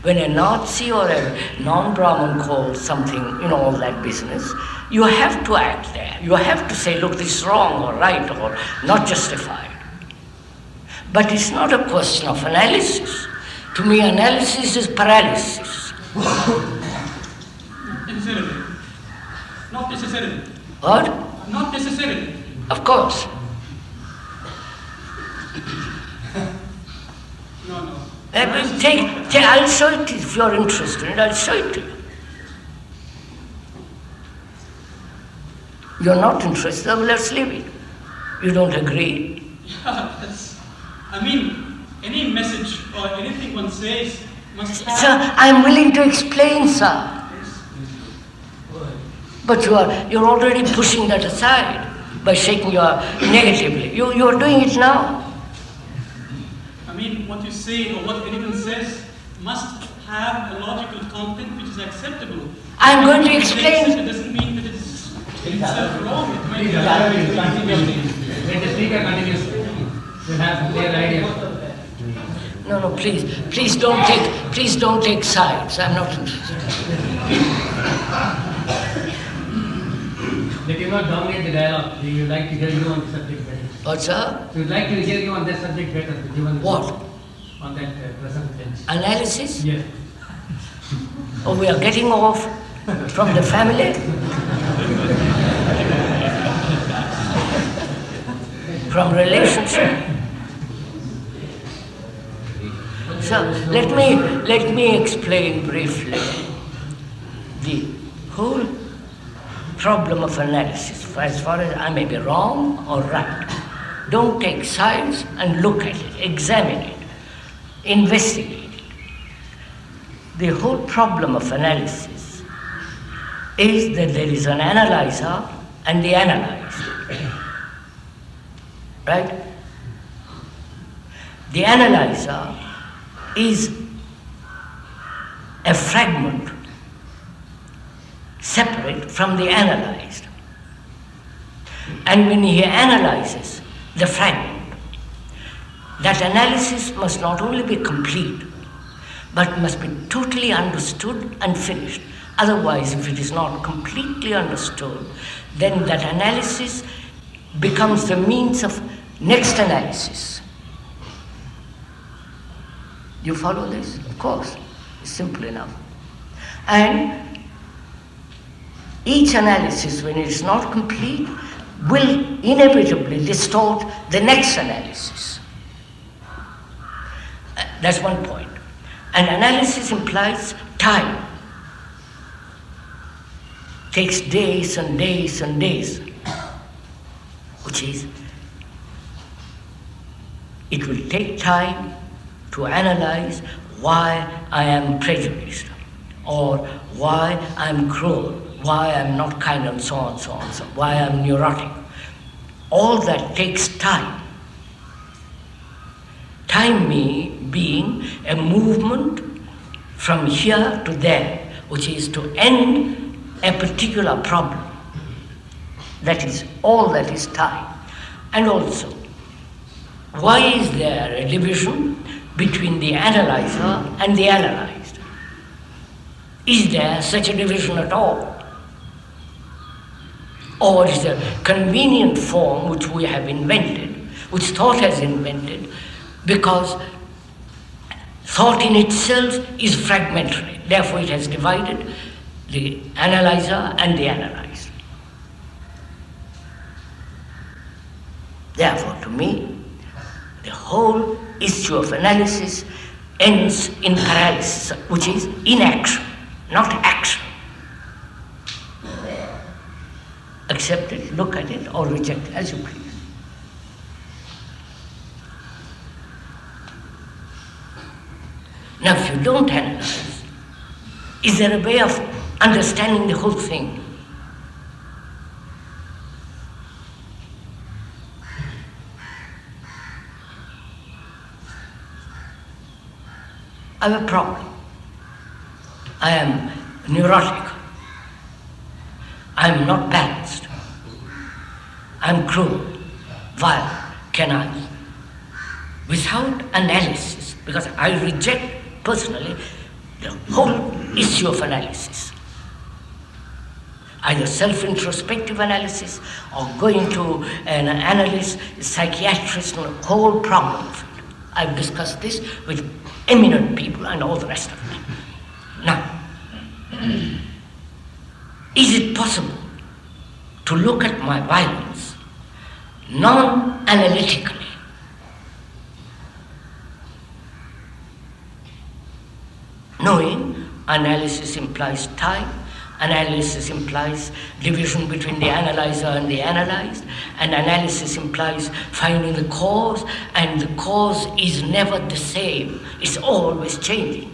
When a Nazi or a non-Brahmin calls something, all that business, you have to act there. You have to say, look, this is wrong or right or not justified. But it's not a question of analysis. To me, analysis is paralysis. Necessarily. Not necessarily. What? Not necessarily. Of course. No. I'll show it if you're interested. I'll show it to you. You're not interested, well, let's leave it. You don't agree? Any message or anything one says must have... Sir, I'm willing to explain, sir. But you're already pushing that aside by shaking your negatively. You're doing it now. What you say or what anyone says must have a logical content which is acceptable. I'm going to explain. It doesn't mean that it's wrong. It might be When the speaker continues, you have a clear idea. No, please don't take sides. I'm not interested. Let you not dominate the dialogue. We would like to hear you on the subject better. What, sir? We would like to hear you on that subject better. What? On that present tense. Analysis? Yes. Oh, we are getting off from the family? From relationship? So let me explain briefly the whole problem of analysis. As far as I may be wrong or right, don't take sides and look at it, examine it, investigate it. The whole problem of analysis is that there is an analyzer and the analyzed. Right? The analyzer is a fragment separate from the analyzed. And when he analyzes the fragment, that analysis must not only be complete, but must be totally understood and finished. Otherwise, if it is not completely understood, then that analysis becomes the means of next analysis. You follow this? Of course, it's simple enough. And each analysis, when it is not complete, will inevitably distort the next analysis. That's one point. And analysis implies time. Takes days and days and days, which is, it will take time to analyze why I am prejudiced, or why I am cruel, why I am not kind, and so on, so on, so on, why I am neurotic. All that takes time. Time being a movement from here to there, which is to end a particular problem. That is all that is time. And also, why is there a division between the analyzer and the analyzed? Is there such a division at all? Or is there a convenient form which we have invented, which thought has invented, because thought in itself is fragmentary. Therefore it has divided the analyzer and the analyzed. Therefore, to me, the whole issue of analysis ends in paralysis, which is inaction, not action. Accept it, look at it, or reject it, as you please. Now, if you don't analyze, is there a way of understanding the whole thing? I have a problem. I am neurotic. I am not balanced. I am cruel, violent, canine. Without analysis, because I reject personally the whole issue of analysis. Either self-introspective analysis or going to an analyst, psychiatrist, and the whole problem of it. I've discussed this with eminent people and all the rest of it. Now, is it possible to look at my violence non-analytically? Knowing analysis implies time, analysis implies division between the analyzer and the analyzed, and analysis implies finding the cause, and the cause is never the same, it's always changing,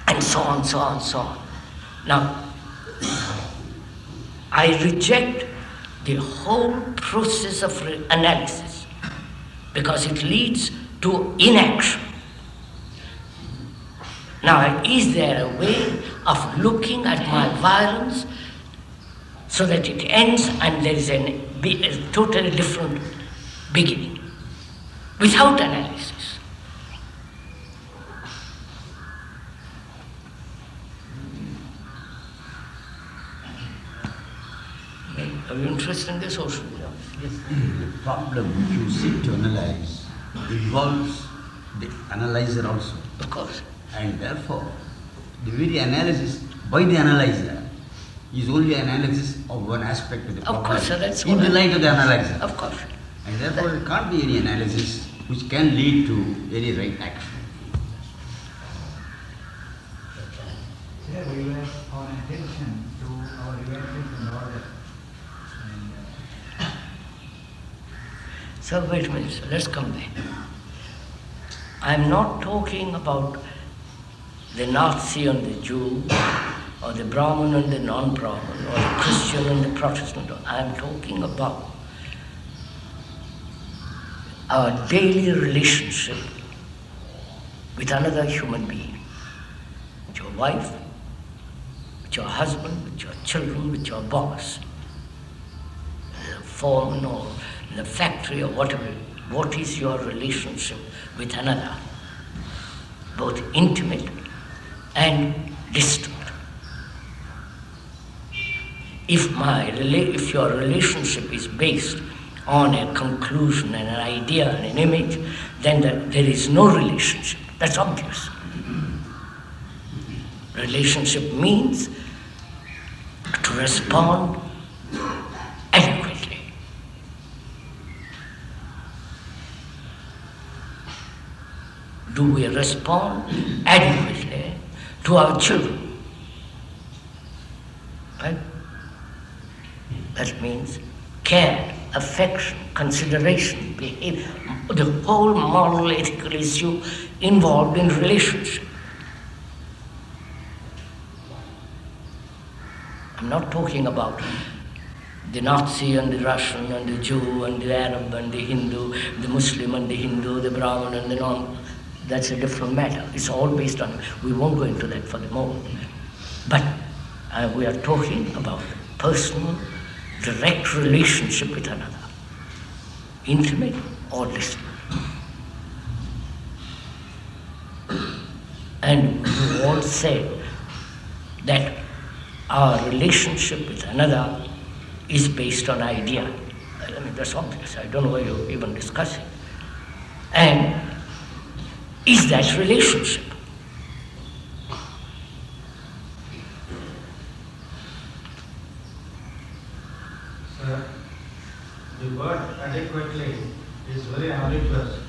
and so on, so on, so on. Now, I reject the whole process of analysis because it leads to inaction. Now, is there a way of looking at my violence so that it ends and there is a totally different beginning without analysis? Are you interested in this or should we? Yes. The problem which you seek to analyze involves the analyzer also. Of course. And therefore, the very analysis by the analyzer is only an analysis of one aspect of the problem. Of course, sir, that's in the light of the analyzer. Of course. And therefore, there can't be any analysis which can lead to any right action. said we were on attention to our relationships and all that. And, So wait a minute, sir. Let's come back. I'm not talking about the Nazi and the Jew, or the Brahmin and the non-Brahmin, or the Christian and the Protestant. I'm talking about our daily relationship with another human being, with your wife, with your husband, with your children, with your boss, the foreman or the factory or whatever. What is your relationship with another, both intimate and distant? If your relationship is based on a conclusion and an idea and an image, then there is no relationship. That's obvious. Relationship means to respond adequately. Do we respond adequately to our children? Right? That means care, affection, consideration, behavior, the whole moral ethical issue involved in relationship. I'm not talking about the Nazi and the Russian and the Jew and the Arab and the Hindu, the Muslim and the Hindu, the Brahmin and the non. That's a different matter. It's all based on, we won't go into that for the moment. But we are talking about personal, direct relationship with another, intimate or distant. And you all say that our relationship with another is based on idea. I mean, that's obvious. I don't know why you're even discussing. And is that relationship? Sir, the word adequately is very ambiguous.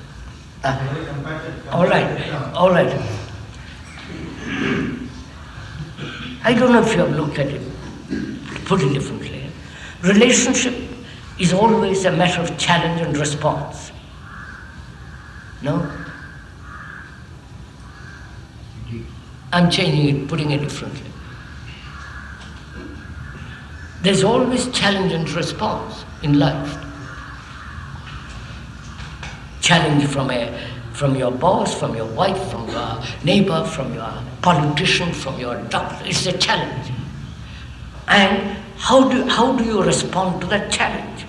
Very comparative. All right. I don't know if you have looked at it, put it differently. Relationship is always a matter of challenge and response. No? I'm changing it, putting it differently. There's always challenge and response in life. Challenge from your boss, from your wife, from your neighbor, from your politician, from your doctor. It's a challenge. And how do you respond to that challenge?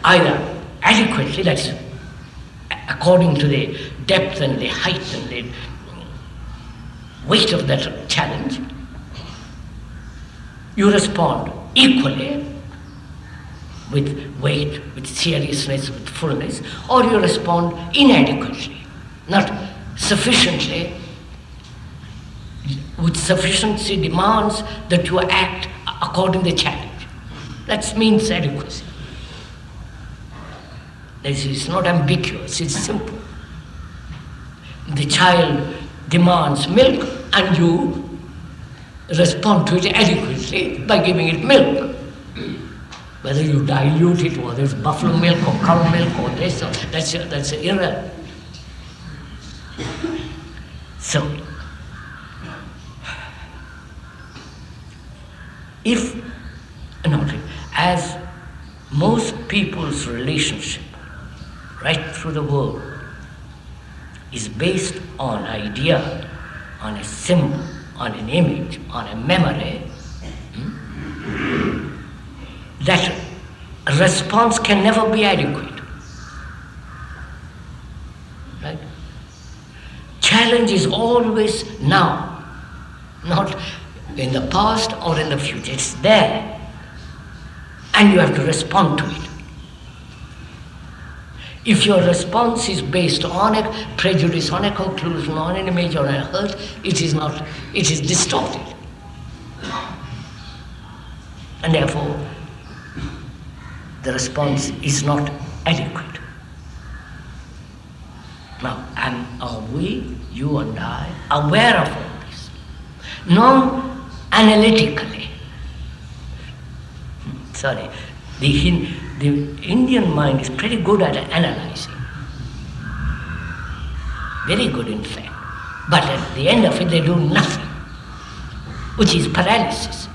Either adequately, that's according to the depth and the height and the weight of that challenge, you respond equally with weight, with seriousness, with fullness, or you respond inadequately, not sufficiently, with sufficiency demands that you act according to the challenge. That means adequacy. This is not ambiguous, it's simple. The child demands milk and you respond to it adequately by giving it milk. Whether you dilute it, whether it's buffalo milk or cow milk or this, or that's irrelevant. So, as most people's relationship right through the world is based on idea, on a symbol, on an image, on a memory, that response can never be adequate. Right? Challenge is always now, not in the past or in the future. It's there. And you have to respond to it. If your response is based on a prejudice, on a conclusion, on an image, or a hurt, it is distorted. And therefore, the response is not adequate. Now, are we, you and I, aware of all this? None analytically. Sorry, the Indian mind is pretty good at analyzing. Very good, in fact. But at the end of it, they do nothing, which is paralysis.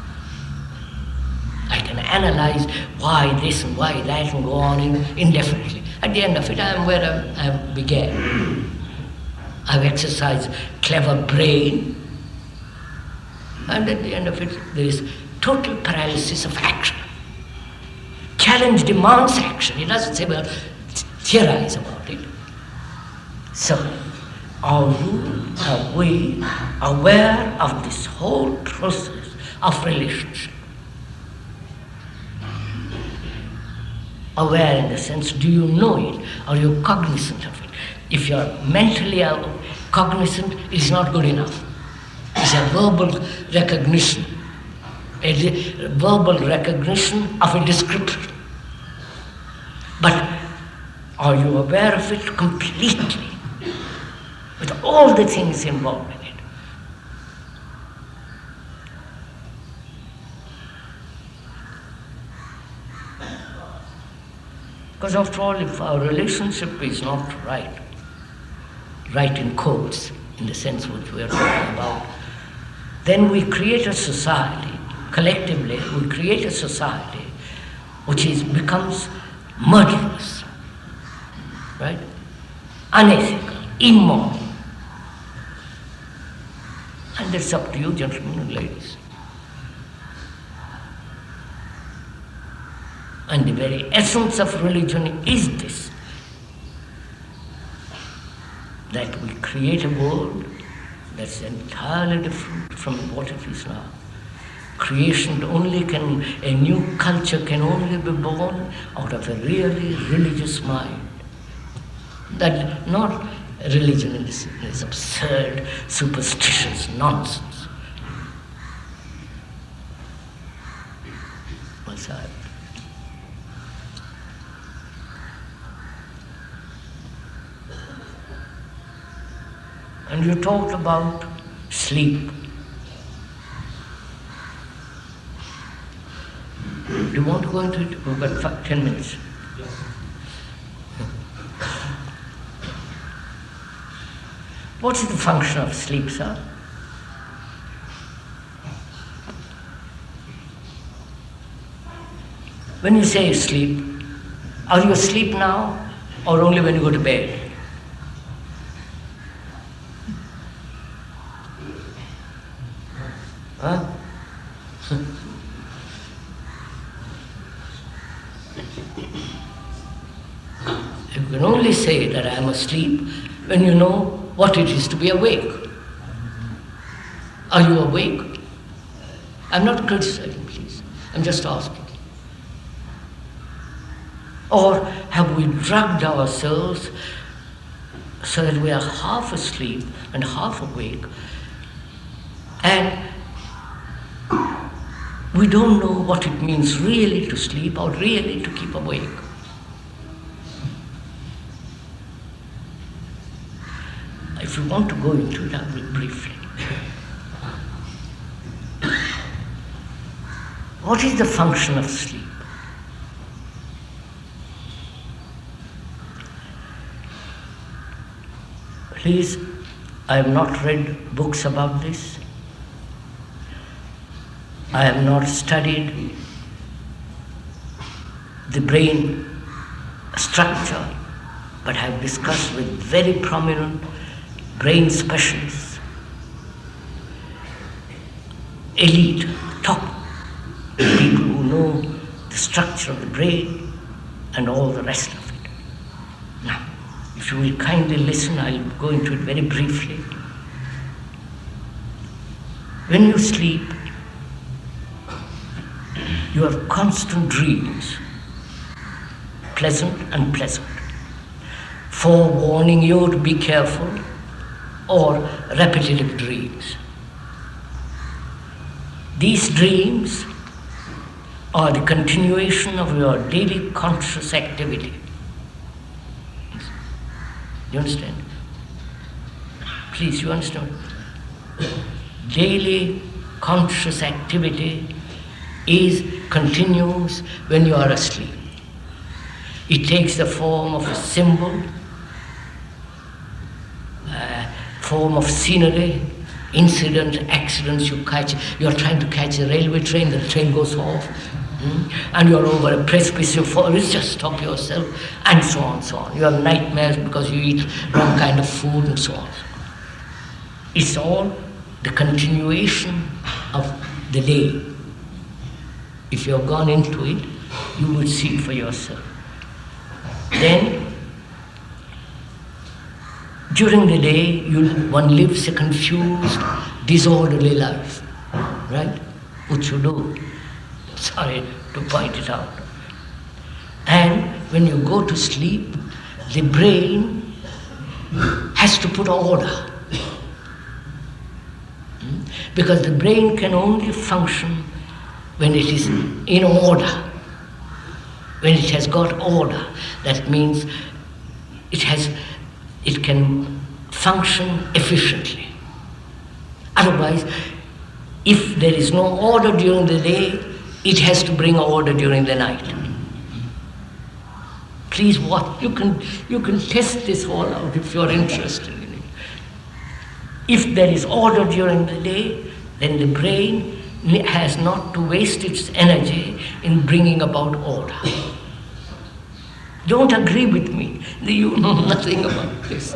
I can analyze why this and why that and go on indefinitely. At the end of it, I am where I began. I've exercised clever brain, and at the end of it, there is total paralysis of action. Challenge demands action. He doesn't say, well, theorize about it. So, are we aware of this whole process of relationship? Aware in the sense, do you know it? Are you cognizant of it? If you are mentally cognizant, it is not good enough. It's a verbal recognition. A verbal recognition of a description. But are you aware of it completely? With all the things involved in it. Because after all, if our relationship is not right in quotes, in the sense which we are talking about, then we create a society, collectively, we create a society which becomes murderous, right? Unethical, immoral. And it's up to you, gentlemen and ladies. And the very essence of religion is this, that we create a world that's entirely different from what it is now. Creation a new culture can only be born out of a really religious mind. That not religion in this absurd, superstitious nonsense. What's that? And you talked about sleep. Do you want to go into it? We've got 10 minutes. Yes. What is the function of sleep, sir? When you say sleep, are you asleep now or only when you go to bed? Huh? You can only say that I am asleep when you know what it is to be awake. Are you awake? I'm not criticizing, please. I'm just asking. Or have we drugged ourselves so that we are half asleep and half awake, and we don't know what it means really to sleep or really to keep awake? If you want to go into it, I will briefly. What is the function of sleep? Please, I have not read books about this. I have not studied the brain structure, but I have discussed with very prominent brain specialists, elite, top people who know the structure of the brain and all the rest of it. Now, if you will kindly listen, I'll go into it very briefly. When you sleep, you have constant dreams, pleasant and unpleasant, forewarning you to be careful, or repetitive dreams. These dreams are the continuation of your daily conscious activity. You understand? Please, you understand? Daily conscious activity continues when you are asleep. It takes the form of a symbol, form of scenery, incident, accidents you catch. You are trying to catch a railway train, the train goes off, and you are over a precipice, you fall, you just stop yourself, and so on, so on. You have nightmares because you eat wrong kind of food, and so on. It's all the continuation of the day. If you have gone into it, you will see it for yourself. Then, during the day, one lives a confused, disorderly life, right? Which you do. Sorry to point it out. And when you go to sleep, the brain has to put order. Because the brain can only function when it is in order, when it has got order. That means it can function efficiently. Otherwise, if there is no order during the day, it has to bring order during the night. Please watch. You can test this all out if you are interested in it. If there is order during the day, then the brain has not to waste its energy in bringing about order. Don't agree with me. You know nothing about this,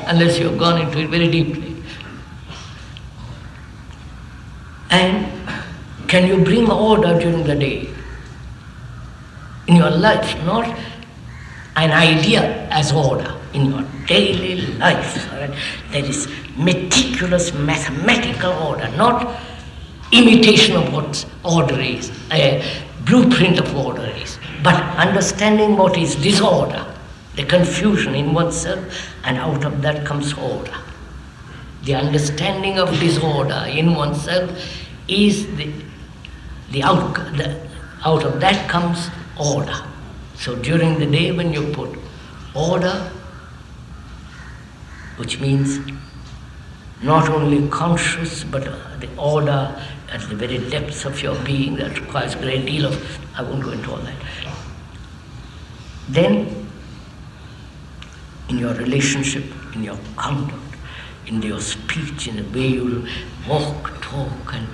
unless you have gone into it very deeply. And can you bring order during the day? In your life, not an idea as order. In your daily life, right? There is meticulous mathematical order, not imitation of what order is, a blueprint of order is, but understanding what is disorder, the confusion in oneself, and out of that comes order. The understanding of disorder in oneself is the outcome. Out of that comes order. So during the day when you put order, which means not only conscious, but the order at the very depths of your being, that requires a great deal of, I won't go into all that. Then, in your relationship, in your conduct, in your speech, in the way you walk, talk, and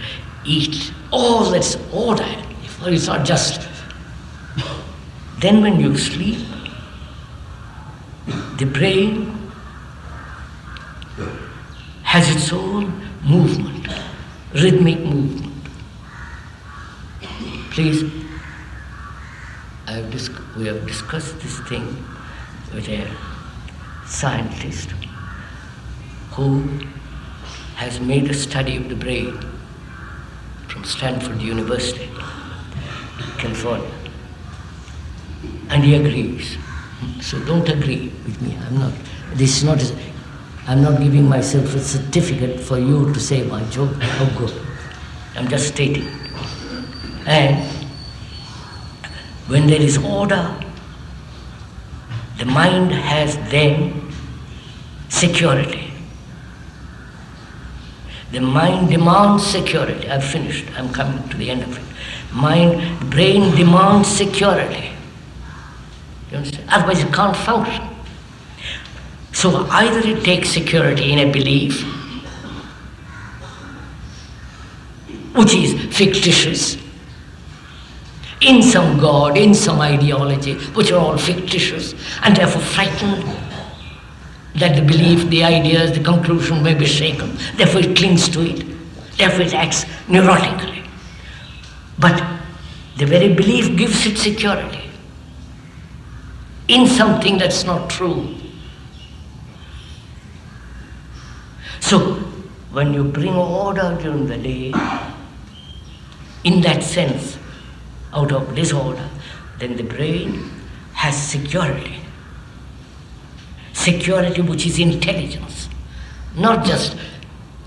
eat, all that's order. It's not just. Then when you sleep, the brain has its own movement, rhythmic movement. Please, we have discussed this thing with a scientist who has made a study of the brain from Stanford University, California. And he agrees. So don't agree with me. I'm not giving myself a certificate for you to say my joke. Oh, good. I'm just stating it. And when there is order, the mind has then security. The mind demands security. I've finished. I'm coming to the end of it. Brain demands security. You understand? Otherwise it can't function. So either it takes security in a belief, which is fictitious, in some God, in some ideology, which are all fictitious, and therefore frightened that the belief, the ideas, the conclusion may be shaken. Therefore it clings to it. Therefore it acts neurotically. But the very belief gives it security in something that's not true. So, when you bring order during the day, in that sense, out of disorder, then the brain has security. Security which is intelligence, not just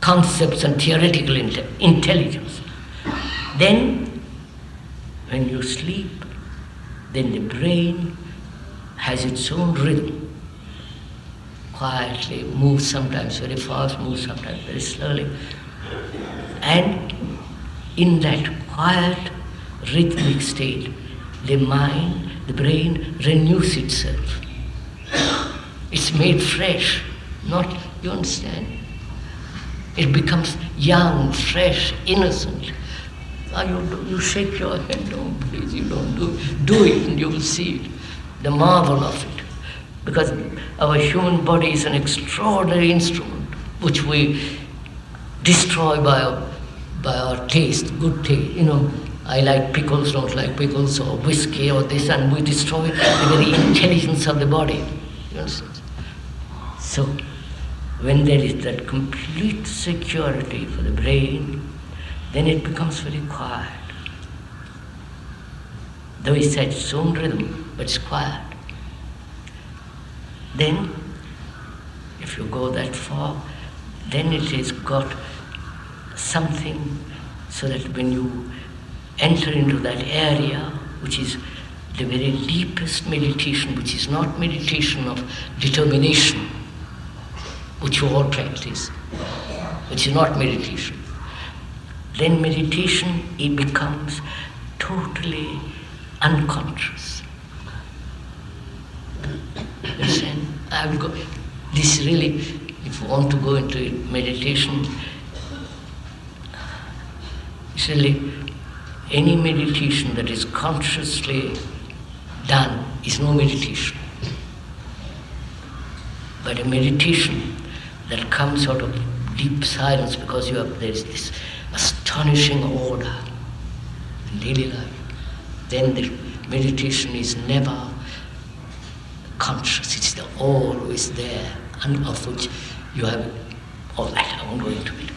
concepts and theoretical intelligence. Then, when you sleep, then the brain has its own rhythm. Quietly, moves sometimes very fast, moves sometimes very slowly. And in that quiet, rhythmic state, the mind, the brain renews itself. It's made fresh, not, you understand? It becomes young, fresh, innocent. You shake your head, no, please, you don't do it. Do it and you will see it, the marvel of it. Because our human body is an extraordinary instrument which we destroy by our taste, good taste. You know, I like pickles, don't like pickles, or whiskey or this, and we destroy the very intelligence of the body. You understand? So, when there is that complete security for the brain, then it becomes very quiet. Though it's at its own rhythm, but it's quiet. Then, if you go that far, then it has got something so that when you enter into that area, which is the very deepest meditation, which is not meditation of determination, which you all practice, which is not meditation, then meditation, it becomes totally unconscious. Understand? This really, if you want to go into it, meditation, it's really any meditation that is consciously done is no meditation. But a meditation that comes out of deep silence because there is this astonishing order in daily life, then the meditation is never conscious, it's always there, and of which you have all that. I won't go into it.